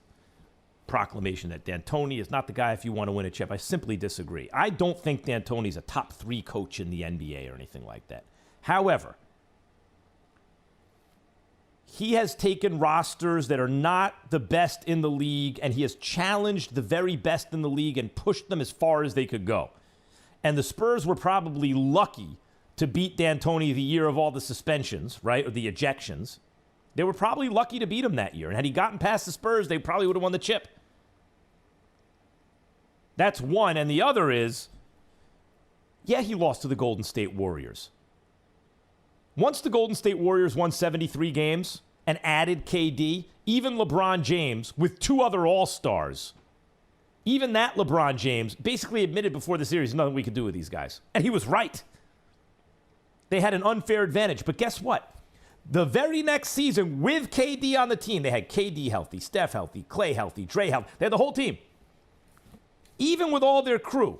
proclamation that D'Antoni is not the guy if you want to win a chip. I simply disagree. I don't think D'Antoni's a top 3 coach in the NBA or anything like that. However, he has taken rosters that are not the best in the league, and he has challenged the very best in the league and pushed them as far as they could go. And the Spurs were probably lucky to beat D'Antoni the year of all the suspensions, right, or the ejections. They were probably lucky to beat him that year. And had he gotten past the Spurs, they probably would have won the chip. That's one. And the other is, yeah, he lost to the Golden State Warriors. Once the Golden State Warriors won 73 games and added KD, even LeBron James, with 2 other All-Stars, even that LeBron James basically admitted before the series, nothing we could do with these guys. And he was right. They had an unfair advantage. But guess what? The very next season, with KD on the team, they had KD healthy, Steph healthy, Clay healthy, Dre healthy. They had the whole team. Even with all their crew,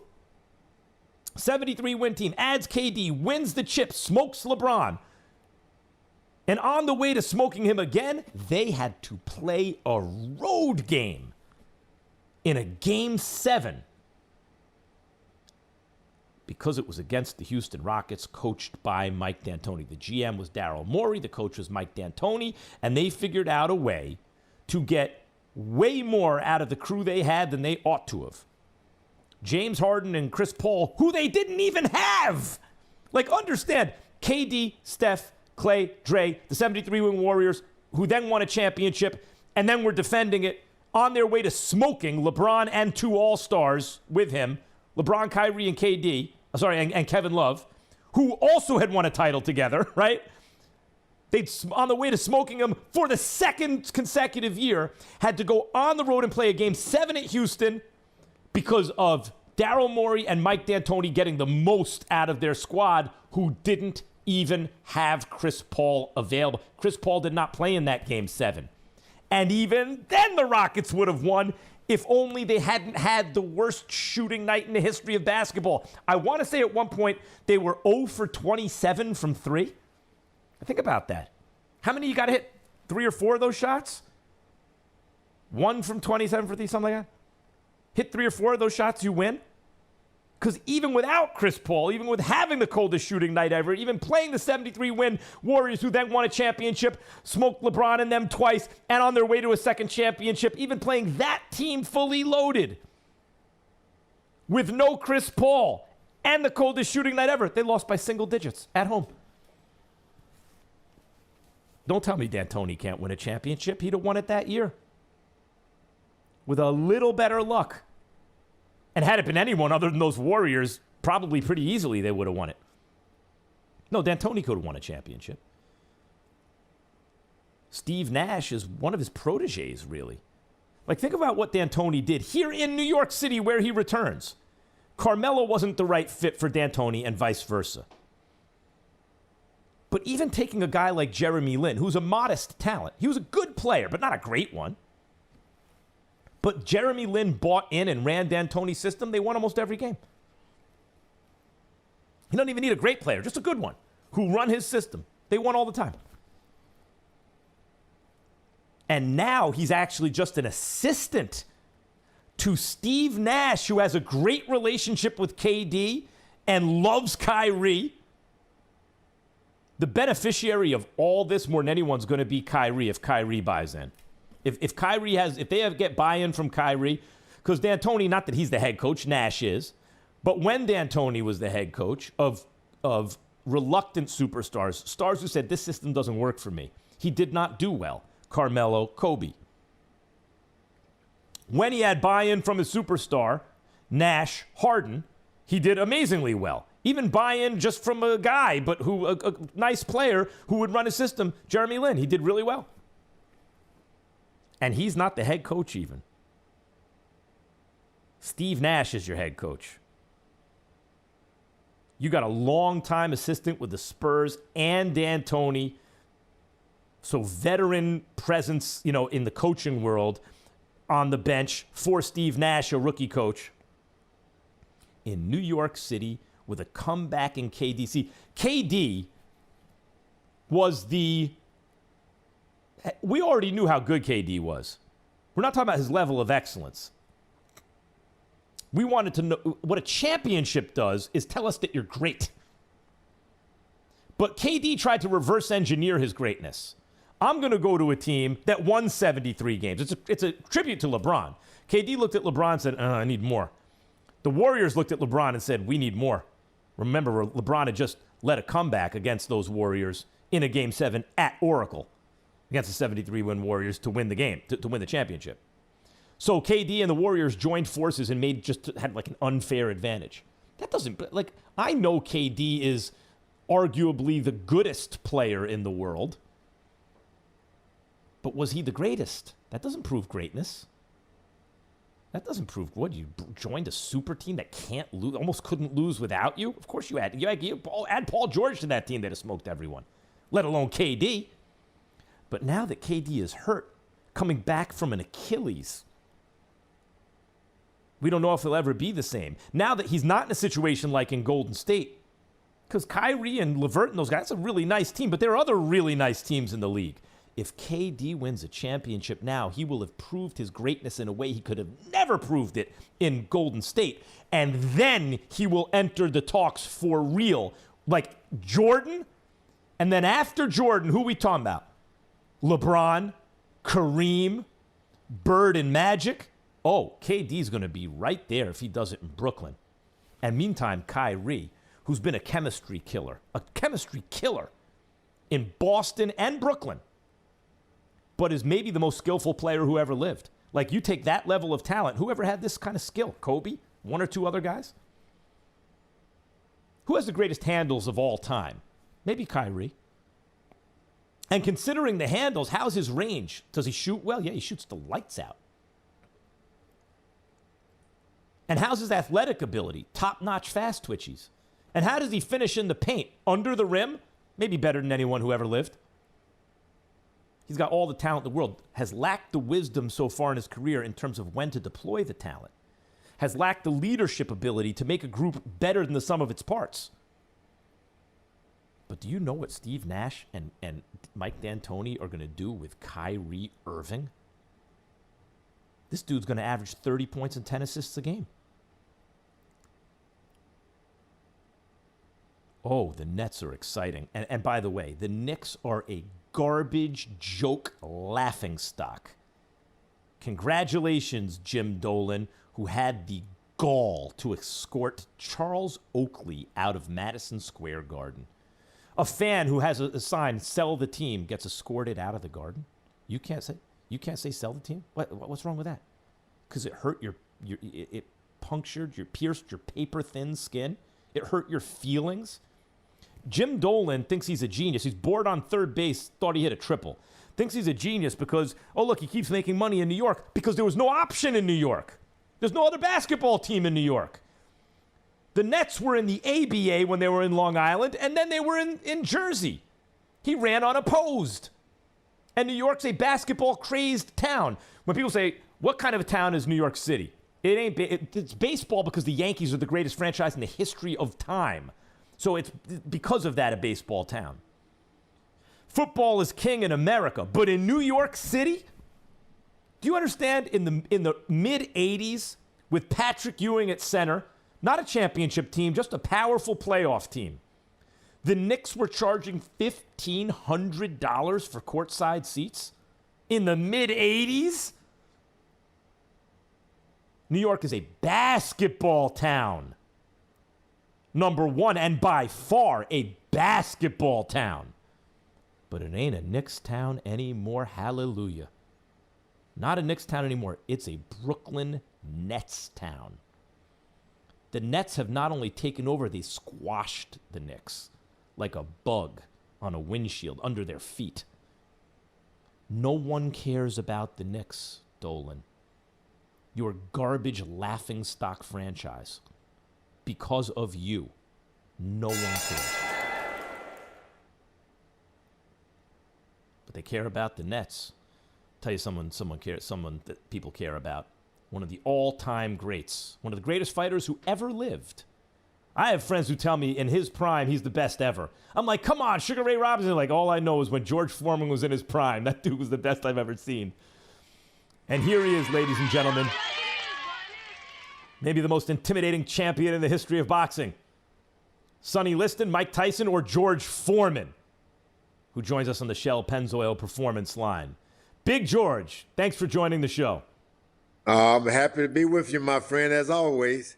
73-win team, adds KD, wins the chip, smokes LeBron. And on the way to smoking him again, they had to play a road game in a Game 7 because it was against the Houston Rockets, coached by Mike D'Antoni. The GM was Daryl Morey, the coach was Mike D'Antoni, and they figured out a way to get way more out of the crew they had than they ought to have. James Harden and Chris Paul, who they didn't even have. Like, understand, KD, Steph, Clay, Dre, the 73-win Warriors, who then won a championship, and then were defending it on their way to smoking LeBron and 2 All-Stars with him, LeBron, Kyrie, and and Kevin Love, who also had won a title together, right? They'd, on the way to smoking them for the second consecutive year, had to go on the road and play a Game 7 at Houston because of Daryl Morey and Mike D'Antoni getting the most out of their squad, who didn't even have Chris Paul available. Chris Paul did not play in that Game 7. And even then the Rockets would have won if only they hadn't had the worst shooting night in the history of basketball. I want to say at one point they were 0 for 27 from 3. Think about that. How many you got to hit? 3 or 4 of those shots? 1 from 27 for 3, something like that? Hit 3 or 4 of those shots, you win? Because even without Chris Paul, even with having the coldest shooting night ever, even playing the 73-win Warriors, who then won a championship, smoked LeBron and them twice, and on their way to a second championship, even playing that team fully loaded with no Chris Paul and the coldest shooting night ever, they lost by single digits at home. Don't tell me D'Antoni can't win a championship. He'd have won it that year with a little better luck. And had it been anyone other than those Warriors, probably pretty easily they would have won it. No, D'Antoni could have won a championship. Steve Nash is one of his proteges, really. Like, think about what D'Antoni did here in New York City where he returns. Carmelo wasn't the right fit for D'Antoni and vice versa. But even taking a guy like Jeremy Lin, who's a modest talent, he was a good player, but not a great one. But Jeremy Lin bought in and ran D'Antoni's system. They won almost every game. He doesn't even need a great player, just a good one who run his system. They won all the time. And now he's actually just an assistant to Steve Nash, who has a great relationship with KD and loves Kyrie. The beneficiary of all this more than anyone's going to be Kyrie if Kyrie buys in. If they get buy-in from Kyrie, because D'Antoni, not that he's the head coach, Nash is, but when D'Antoni was the head coach of reluctant superstars, stars who said, this system doesn't work for me, he did not do well. Carmelo, Kobe. When he had buy-in from his superstar, Nash, Harden, he did amazingly well. Even buy-in just from a guy, but a nice player who would run his system, Jeremy Lin, he did really well. And he's not the head coach even. Steve Nash is your head coach. You got a long-time assistant with the Spurs and D'Antoni. So veteran presence, in the coaching world on the bench for Steve Nash, a rookie coach. In New York City with a comeback in KD. KD was we already knew how good KD was. We're not talking about his level of excellence. We wanted to know what a championship does is tell us that you're great. But KD tried to reverse engineer his greatness. I'm going to go to a team that won 73 games. It's a tribute to LeBron. KD looked at LeBron and said, I need more. The Warriors looked at LeBron and said, we need more. Remember, LeBron had just led a comeback against those Warriors in a Game 7 at Oracle against the 73-win Warriors to win the game, to win the championship. So KD and the Warriors joined forces and had like an unfair advantage. That doesn't, I know KD is arguably the goodest player in the world, but was he the greatest? That doesn't prove greatness. That doesn't prove what you joined a super team that can't lose, almost couldn't lose without you. Of course you add Paul George to that team, they'd have smoked everyone, let alone KD. But now that KD is hurt, coming back from an Achilles, we don't know if he'll ever be the same. Now that he's not in a situation like in Golden State, because Kyrie and LeVert and those guys, that's a really nice team, but there are other really nice teams in the league. if KD wins a championship now, he will have proved his greatness in a way he could have never proved it in Golden State. And then he will enter the talks for real. Like Jordan, and then after Jordan, who are we talking about? LeBron, Kareem, Bird, and Magic. Oh, KD's going to be right there if he does it in Brooklyn. And meantime, Kyrie, who's been a chemistry killer in Boston and Brooklyn, but is maybe the most skillful player who ever lived. Like, you take that level of talent, whoever had this kind of skill? Kobe? One or two other guys? Who has the greatest handles of all time? Maybe Kyrie. And considering the handles, how's his range? Does he shoot well? Yeah, he shoots the lights out. And how's his athletic ability? Top-notch fast twitchies. And how does he finish in the paint? Under the rim? Maybe better than anyone who ever lived. He's got all the talent in the world. Has lacked the wisdom so far in his career in terms of when to deploy the talent. Has lacked the leadership ability to make a group better than the sum of its parts. But do you know what Steve Nash and Mike D'Antoni are going to do with Kyrie Irving? This dude's going to average 30 points and 10 assists a game. Oh, the Nets are exciting. And by the way, the Knicks are a garbage joke laughingstock. Congratulations, Jim Dolan, who had the gall to escort Charles Oakley out of Madison Square Garden. A fan who has a sign, "Sell the team," gets escorted out of the Garden. You can't say sell the team? What's wrong with that? Because it hurt it pierced your paper-thin skin. It hurt your feelings. Jim Dolan thinks he's a genius. He's bored on third base, thought he hit a triple. Thinks he's a genius because, oh, look, he keeps making money in New York because there was no option in New York. There's no other basketball team in New York. The Nets were in the ABA when they were in Long Island, and then they were in Jersey. He ran unopposed. And New York's a basketball-crazed town. When people say, what kind of a town is New York City? It's baseball because the Yankees are the greatest franchise in the history of time. So it's because of that a baseball town. Football is king in America, but in New York City, do you understand? In the mid-'80s, with Patrick Ewing at center, not a championship team, just a powerful playoff team, the Knicks were charging $1,500 for courtside seats in the mid-'80s. New York is a basketball town. Number one, and by far a basketball town. But it ain't a Knicks town anymore. Hallelujah. Not a Knicks town anymore. It's a Brooklyn Nets town. The Nets have not only taken over, they squashed the Knicks like a bug on a windshield under their feet. No one cares about the Knicks, Dolan. Your garbage laughingstock franchise. Because of you, no one cares. But they care about the Nets. Tell you someone that people care about. One of the all-time greats. One of the greatest fighters who ever lived. I have friends who tell me in his prime, he's the best ever. I'm like, come on, Sugar Ray Robinson. Like, all I know is when George Foreman was in his prime. That dude was the best I've ever seen. And here he is, ladies and gentlemen. Maybe the most intimidating champion in the history of boxing. Sonny Liston, Mike Tyson, or George Foreman, who joins us on the Shell Pennzoil Performance line. Big George, thanks for joining the show. I'm happy to be with you, my friend, as always.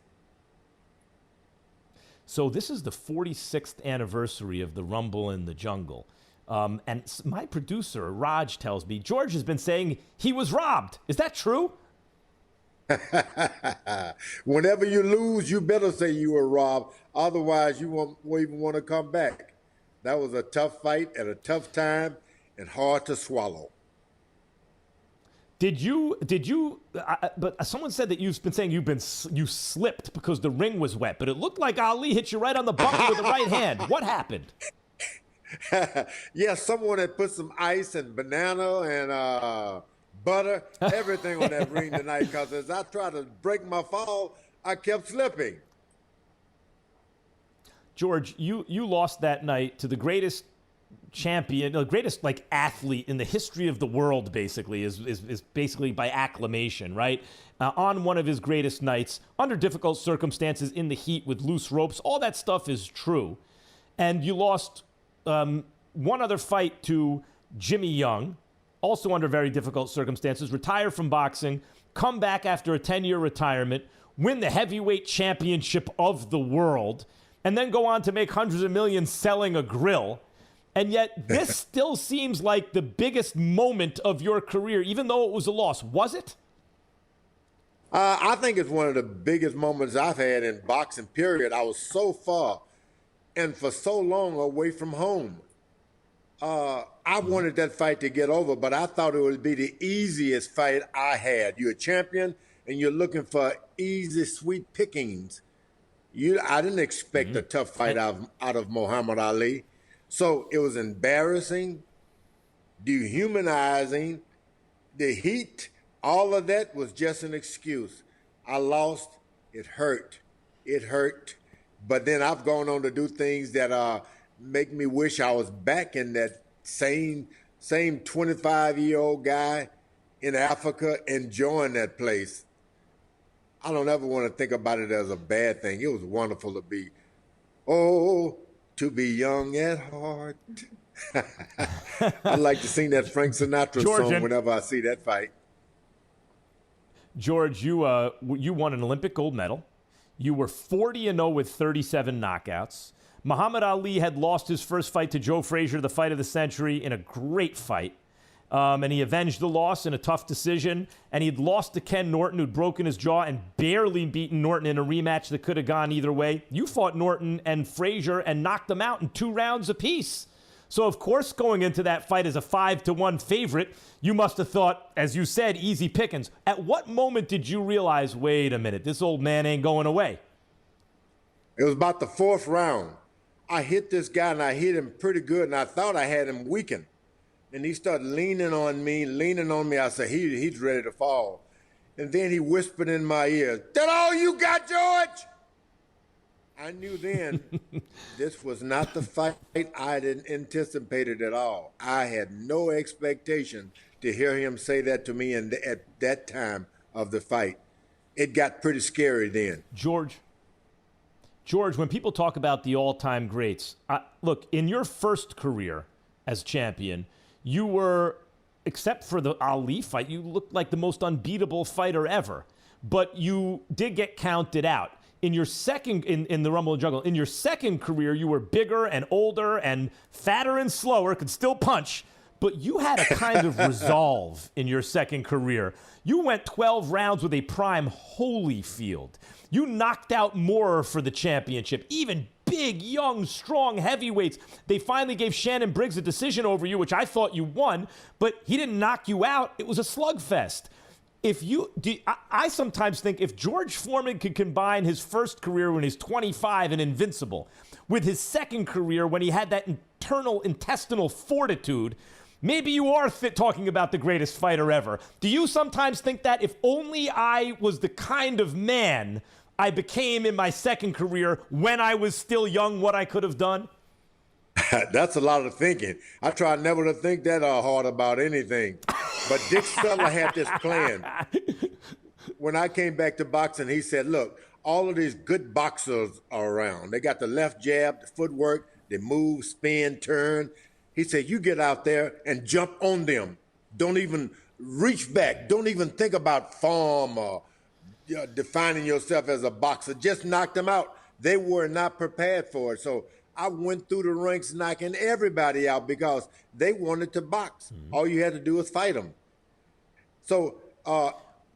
So this is the 46th anniversary of the Rumble in the Jungle. And my producer, Raj, tells me George has been saying he was robbed. Is that true? Whenever you lose, you better say you were robbed. Otherwise, you won't even want to come back. That was a tough fight at a tough time and hard to swallow. Did you? But someone said that you've been saying you slipped because the ring was wet. But it looked like Ali hit you right on the bumper with the right hand. What happened? Yeah, someone had put some ice and banana and butter, everything on that ring tonight. Because as I tried to break my fall, I kept slipping. George, you lost that night to the greatest champion, the greatest like athlete in the history of the world, basically, is basically by acclamation, right? On one of his greatest nights, under difficult circumstances, in the heat with loose ropes, all that stuff is true. And you lost one other fight to Jimmy Young, also under very difficult circumstances, retire from boxing, come back after a 10-year retirement, win the heavyweight championship of the world, and then go on to make hundreds of millions selling a grill. And yet this still seems like the biggest moment of your career, even though it was a loss. Was it? I think it's one of the biggest moments I've had in boxing, period. I was so far and for so long away from home. I wanted that fight to get over, but I thought it would be the easiest fight I had. You're a champion, and you're looking for easy, sweet pickings. I didn't expect a tough fight out of Muhammad Ali. So it was embarrassing, dehumanizing, the heat, all of that was just an excuse. I lost, it hurt, but then I've gone on to do things that make me wish I was back in that same 25-year-old guy in Africa enjoying that place. I don't ever want to think about it as a bad thing. It was wonderful to be, to be young at heart. I like to sing that Frank Sinatra song whenever I see that fight. George, you won an Olympic gold medal. You were 40-0 with 37 knockouts. Muhammad Ali had lost his first fight to Joe Frazier, the fight of the century, in a great fight. And he avenged the loss in a tough decision. And he'd lost to Ken Norton, who'd broken his jaw and barely beaten Norton in a rematch that could have gone either way. You fought Norton and Frazier and knocked them out in 2 rounds apiece. So, of course, going into that fight as a 5-1 favorite, you must have thought, as you said, easy pickings. At what moment did you realize, wait a minute, this old man ain't going away? It was about the 4th round. I hit this guy, and I hit him pretty good, and I thought I had him weakened. And he started leaning on me. I said, he's ready to fall. And then he whispered in my ear, "That all you got, George?" I knew then this was not the fight I didn't anticipate it at all. I had no expectation to hear him say that to me at that time of the fight. It got pretty scary then. George, when people talk about the all-time greats, look, in your first career as champion, you were, except for the Ali fight, you looked like the most unbeatable fighter ever. But you did get counted out. In your second, in the Rumble and Jungle, in your second career, you were bigger and older and fatter and slower, could still punch, but you had a kind of resolve in your second career. You went 12 rounds with a prime Holyfield. You knocked out Moorer for the championship, even big, young, strong heavyweights. They finally gave Shannon Briggs a decision over you, which I thought you won, but he didn't knock you out. It was a slugfest. I sometimes think if George Foreman could combine his first career when he's 25 and invincible with his second career when he had that internal intestinal fortitude, maybe you are talking about the greatest fighter ever. Do you sometimes think that if only I was the kind of man I became in my second career when I was still young, what I could have done? That's a lot of thinking. I try never to think that hard about anything. But Dick Stella had this plan. When I came back to boxing, he said, look, all of these good boxers are around. They got the left jab, the footwork, they move, spin, turn. He said, you get out there and jump on them. Don't even reach back. Don't even think about form or defining yourself as a boxer. Just knock them out. They were not prepared for it. So I went through the ranks knocking everybody out because they wanted to box. Mm-hmm. All you had to do was fight them. So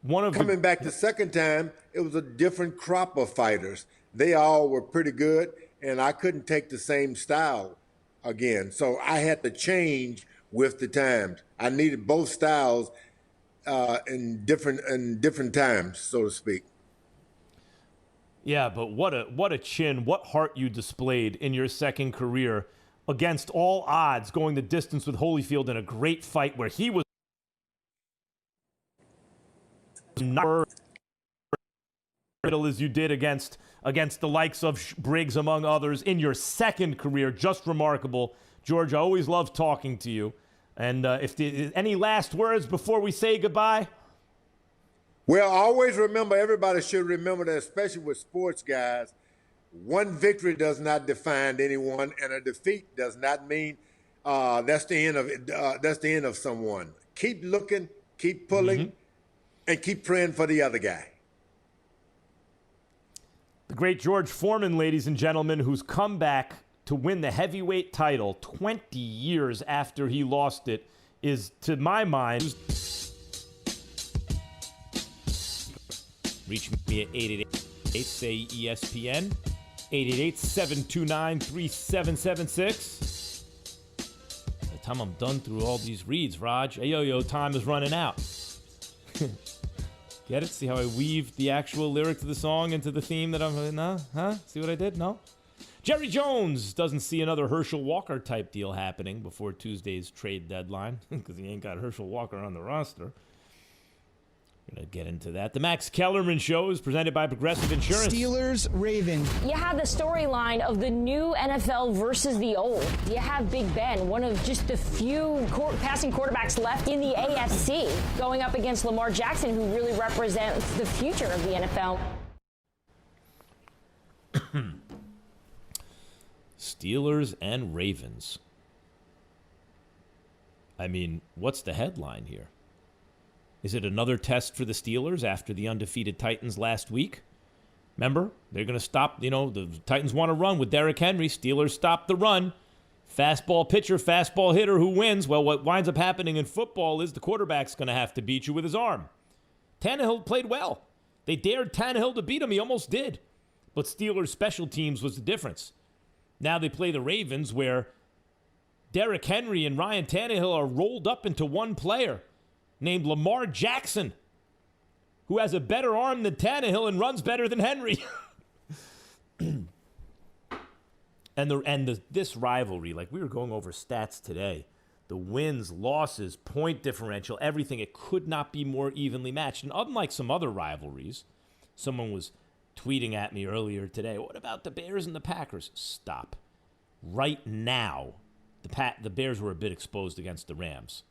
coming back the second time, it was a different crop of fighters. They all were pretty good, and I couldn't take the same style again. So I had to change with the times. I needed both styles in different times, so to speak. Yeah, but what a chin, what heart you displayed in your second career against all odds, going the distance with Holyfield in a great fight where he was not as you did against the likes of Briggs, among others, in your second career. Just remarkable. George, I always love talking to you. And any last words before we say goodbye? Well, always remember, everybody should remember that, especially with sports guys, one victory does not define anyone, and a defeat does not mean that's the end of it. That's the end of someone. Keep looking, keep pulling, and keep praying for the other guy. The great George Foreman, ladies and gentlemen, who's come back to win the heavyweight title 20 years after he lost it, is, to my mind... Reach me at 888-SAY-ESPN, 888-729-3776. By the time I'm done through all these reads, Raj, yo, time is running out. Get it? See how I weave the actual lyric to the song into the theme that I'm... No? Huh? See what I did? No? Jerry Jones doesn't see another Herschel Walker-type deal happening before Tuesday's trade deadline because he ain't got Herschel Walker on the roster. We're going to get into that. The Max Kellerman Show is presented by Progressive Insurance. Steelers, Ravens. You have the storyline of the new NFL versus the old. You have Big Ben, one of just the few passing quarterbacks left in the AFC, going up against Lamar Jackson, who really represents the future of the NFL. Steelers and Ravens. I mean, what's the headline here? Is it another test for the Steelers after the undefeated Titans last week? Remember, they're going to stop, the Titans want to run with Derrick Henry. Steelers stop the run. Fastball pitcher, fastball hitter, who wins? Well, what winds up happening in football is the quarterback's going to have to beat you with his arm. Tannehill played well. They dared Tannehill to beat him. He almost did. But Steelers' special teams was the difference. Now they play the Ravens, where Derrick Henry and Ryan Tannehill are rolled up into one player named Lamar Jackson, who has a better arm than Tannehill and runs better than Henry. This rivalry, like we were going over stats today, the wins, losses, point differential, everything, it could not be more evenly matched. And unlike some other rivalries, someone was tweeting at me earlier today, what about the Bears and the Packers? Stop. Right now, the Bears were a bit exposed against the Rams.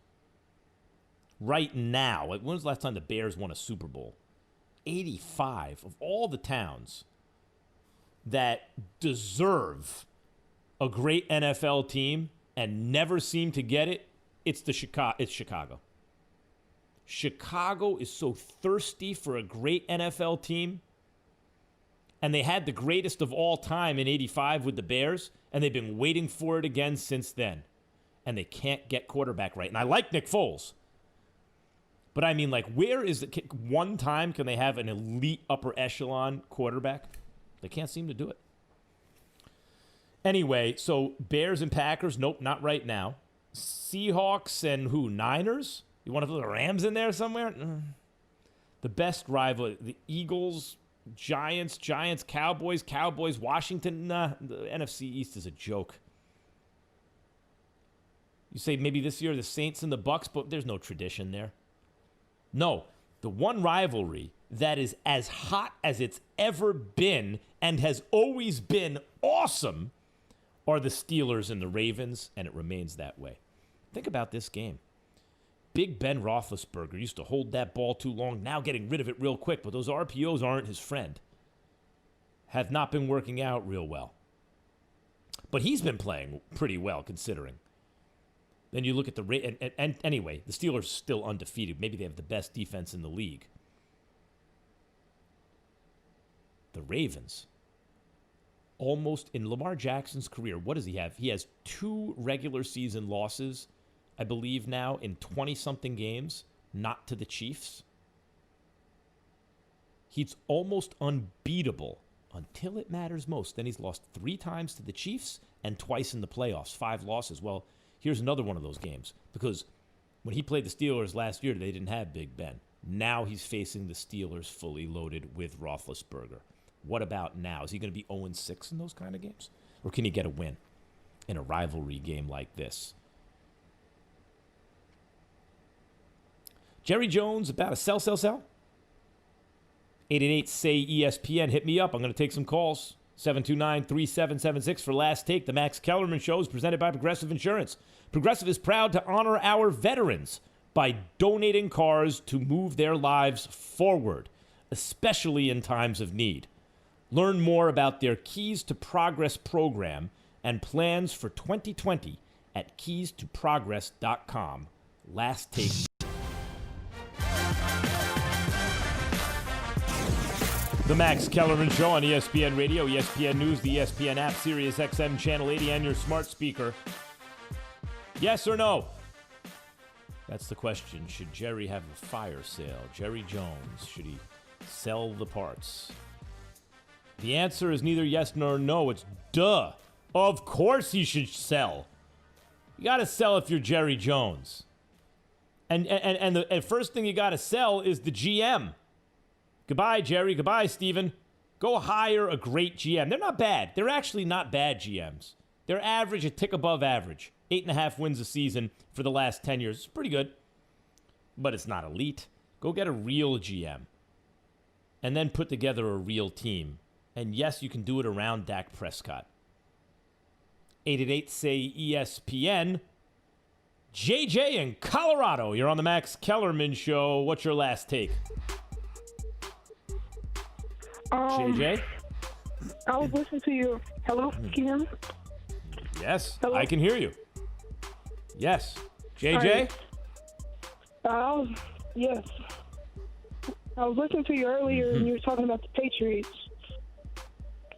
Right now, when was the last time the Bears won a Super Bowl? 85 of all the towns that deserve a great NFL team and never seem to get it, it's Chicago. Chicago is so thirsty for a great NFL team, and they had the greatest of all time in 85 with the Bears, and they've been waiting for it again since then. And they can't get quarterback right. And I like Nick Foles. But I mean, like, where is it? One time can they have an elite upper echelon quarterback? They can't seem to do it. Anyway, so Bears and Packers, nope, not right now. Seahawks and who? Niners? You want to put the Rams in there somewhere? The best rival, the Eagles, Giants, Cowboys, Washington. Nah, the NFC East is a joke. You say maybe this year the Saints and the Bucks, but there's no tradition there. No, the one rivalry that is as hot as it's ever been and has always been awesome are the Steelers and the Ravens, and it remains that way. Think about this game. Big Ben Roethlisberger used to hold that ball too long, now getting rid of it real quick, but those RPOs aren't his friend. Have not been working out real well. But he's been playing pretty well, considering. Then you look at and anyway, the Steelers are still undefeated. Maybe they have the best defense in the league. The Ravens, almost in Lamar Jackson's career, what does he have? He has 2 regular season losses, I believe now, in 20-something games, not to the Chiefs. He's almost unbeatable until it matters most. Then he's lost 3 times to the Chiefs and twice in the playoffs, 5 losses. Well, here's another one of those games, because when he played the Steelers last year, they didn't have Big Ben. Now he's facing the Steelers fully loaded with Roethlisberger. What about now? Is he going to be 0-6 in those kind of games? Or can he get a win in a rivalry game like this? Jerry Jones about a sell? 888-SAY-ESPN. Hit me up. I'm going to take some calls. 729-3776 for Last Take. The Max Kellerman Show is presented by Progressive Insurance. Progressive is proud to honor our veterans by donating cars to move their lives forward, especially in times of need. Learn more about their Keys to Progress program and plans for 2020 at keystoprogress.com. Last Take. The Max Kellerman Show on ESPN Radio, ESPN News, the ESPN app, Sirius XM Channel 80, and your smart speaker. Yes or no? That's the question. Should Jerry have a fire sale? Jerry Jones, should he sell the parts? The answer is neither yes nor no. It's duh. Of course he should sell. You got to sell if you're Jerry Jones. And the first thing you got to sell is the GM. Goodbye, Jerry. Goodbye, Steven. Go hire a great GM. They're not bad. They're actually not bad GMs. They're average, a tick above average. 8.5 wins a season for the last 10 years. It's pretty good. But it's not elite. Go get a real GM. And then put together a real team. And yes, you can do it around Dak Prescott. 888-SAY-ESPN. JJ in Colorado. You're on the Max Kellerman Show. What's your last take? JJ? I was listening to you. Hello? Can you hear me? Yes, Hello? I can hear you. Yes. JJ? Yes. I was listening to you earlier and you were talking about the Patriots.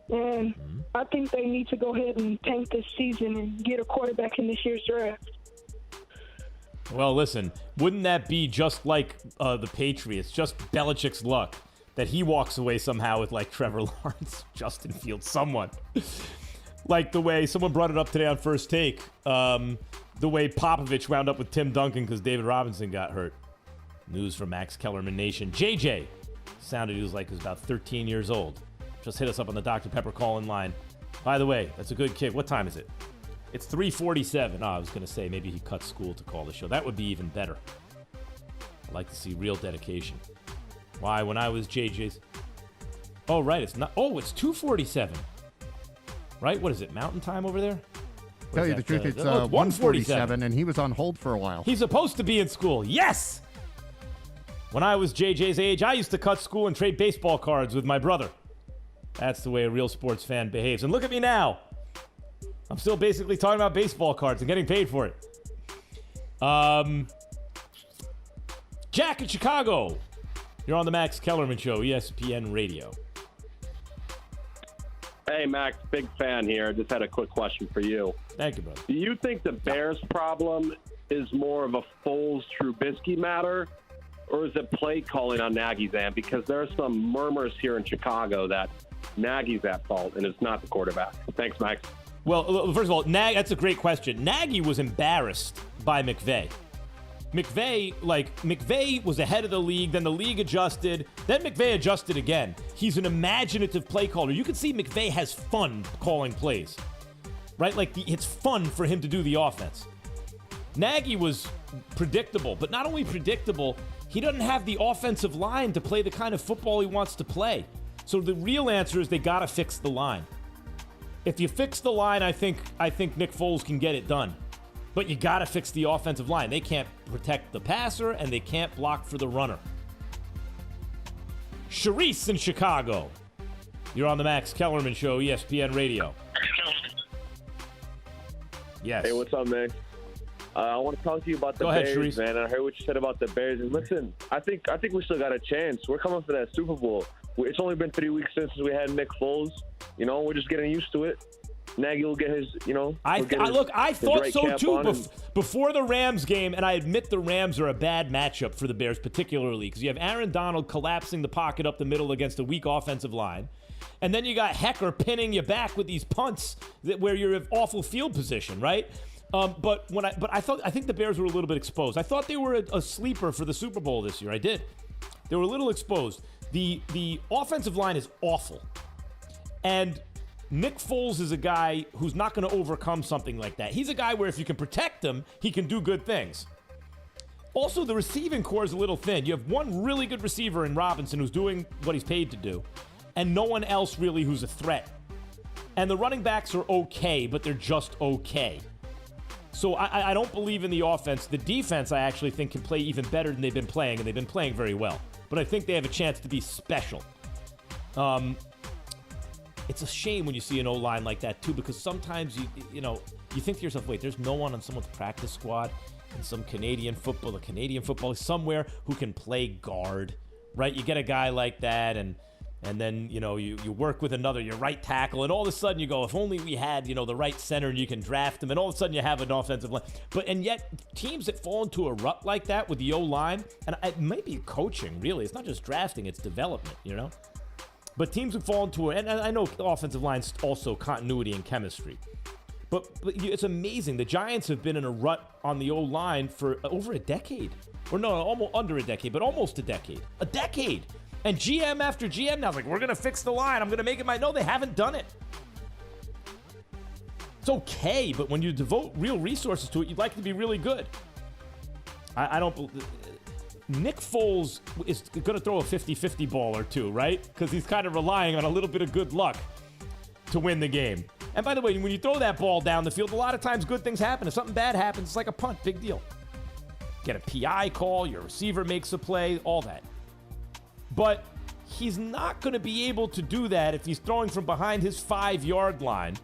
And I think they need to go ahead and tank this season and get a quarterback in this year's draft. Well, listen, wouldn't that be just like the Patriots, just Belichick's luck, that he walks away somehow with like Trevor Lawrence, Justin Fields, someone. Like the way someone brought it up today on First Take, the way Popovich wound up with Tim Duncan because David Robinson got hurt. News from Max Kellerman Nation. JJ sounded he was about 13 years old. Just hit us up on the Dr. Pepper call-in line. By the way, that's a good kid. What time is it? It's 3:47. Oh, I was going to say maybe he cut school to call the show. That would be even better. I'd like to see real dedication. Why, when I was JJ's... Oh, right, it's not... Oh, it's 2:47. Right? What is it, mountain time over there? Tell you the truth, it's 1:47, and he was on hold for a while. He's supposed to be in school. Yes! When I was JJ's age, I used to cut school and trade baseball cards with my brother. That's the way a real sports fan behaves. And look at me now. I'm still basically talking about baseball cards and getting paid for it. Jack in Chicago. You're on the Max Kellerman Show, ESPN Radio. Hey, Max, big fan here. Just had a quick question for you. Thank you, brother. Do you think the Bears' problem is more of a Foles-Trubisky matter, or is it play calling on Nagy's end? Because there are some murmurs here in Chicago that Nagy's at fault, and it's not the quarterback. Thanks, Max. Well, first of all, that's a great question. Nagy was embarrassed by McVay. McVay was ahead of the league, then the league adjusted, then McVay adjusted again. He's an imaginative play caller. You can see McVay has fun calling plays, right? It's fun for him to do the offense. Nagy was predictable, but not only predictable, he doesn't have the offensive line to play the kind of football he wants to play. So the real answer is they got to fix the line. If you fix the line, I think Nick Foles can get it done. But you got to fix the offensive line. They can't protect the passer, and they can't block for the runner. Sharice in Chicago. You're on the Max Kellerman Show, ESPN Radio. Yes. Hey, what's up, man? I want to talk to you about the Bears, man. I heard what you said about the Bears. And listen, I think we still got a chance. We're coming for that Super Bowl. It's only been 3 weeks since we had Nick Foles. We're just getting used to it. Nagy will get his, I thought so too before the Rams game, and I admit the Rams are a bad matchup for the Bears, particularly because you have Aaron Donald collapsing the pocket up the middle against a weak offensive line, and then you got Hecker pinning you back with these punts where you're in awful field position, right? But I think the Bears were a little bit exposed. I thought they were a sleeper for the Super Bowl this year. I did. They were a little exposed. The offensive line is awful, and Nick Foles is a guy who's not going to overcome something like that. He's a guy where if you can protect him, he can do good things. Also, the receiving core is a little thin. You have one really good receiver in Robinson who's doing what he's paid to do, and no one else really who's a threat. And the running backs are okay, but they're just okay. So I don't believe in the offense. The defense, I actually think, can play even better than they've been playing, and they've been playing very well. But I think they have a chance to be special. It's a shame when you see an O-line like that, too, because sometimes, you think to yourself, wait, there's no one on someone's practice squad in some Canadian football somewhere who can play guard, right? You get a guy like that, and then, you work with another, your right tackle, and all of a sudden you go, if only we had, the right center and you can draft him, and all of a sudden you have an offensive line. And yet, teams that fall into a rut like that with the O-line, and it might be coaching, really. It's not just drafting, it's development, But teams that fall into it, and I know offensive line's also continuity and chemistry. But it's amazing. The Giants have been in a rut on the O-line for over a decade. Or no, almost under a decade, but almost a decade. A decade! And GM after GM now is like, we're going to fix the line. I'm going to make it No, they haven't done it. It's okay, but when you devote real resources to it, you'd like it to be really good. I don't... Nick Foles is going to throw a 50-50 ball or two, right? Because he's kind of relying on a little bit of good luck to win the game. And by the way, when you throw that ball down the field, a lot of times good things happen. If something bad happens, it's like a punt. Big deal. Get a PI call, your receiver makes a play, all that. But he's not going to be able to do that if he's throwing from behind his 5-yard line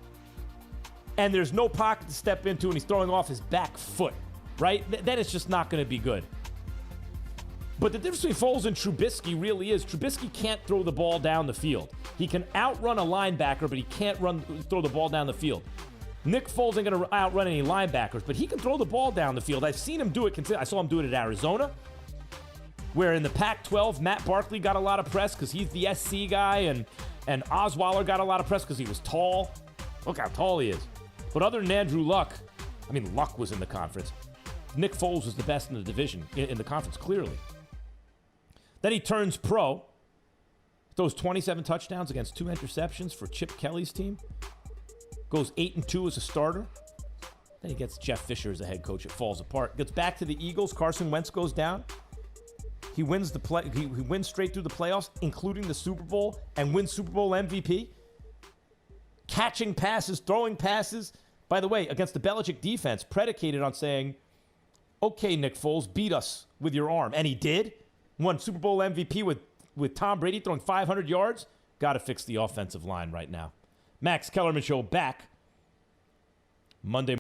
and there's no pocket to step into and he's throwing off his back foot, right? Then it's just not going to be good. But the difference between Foles and Trubisky really is Trubisky can't throw the ball down the field. He can outrun a linebacker, but he can't throw the ball down the field. Nick Foles ain't going to outrun any linebackers, but he can throw the ball down the field. I've seen him do it. I saw him do it at Arizona, where in the Pac-12, Matt Barkley got a lot of press because he's the SC guy, and Osweiler got a lot of press because he was tall. Look how tall he is. But other than Andrew Luck, Luck was in the conference. Nick Foles was the best in the division, in the conference, clearly. Then he turns pro, throws 27 touchdowns against 2 interceptions for Chip Kelly's team, goes 8-2 as a starter. Then he gets Jeff Fisher as a head coach. It falls apart. Gets back to the Eagles. Carson Wentz goes down. He wins he wins straight through the playoffs, including the Super Bowl, and wins Super Bowl MVP. Catching passes, throwing passes. By the way, against the Belichick defense, predicated on saying, okay, Nick Foles, beat us with your arm. And he did. Won Super Bowl MVP with Tom Brady throwing 500 yards. Got to fix the offensive line right now. Max Kellerman Show back Monday.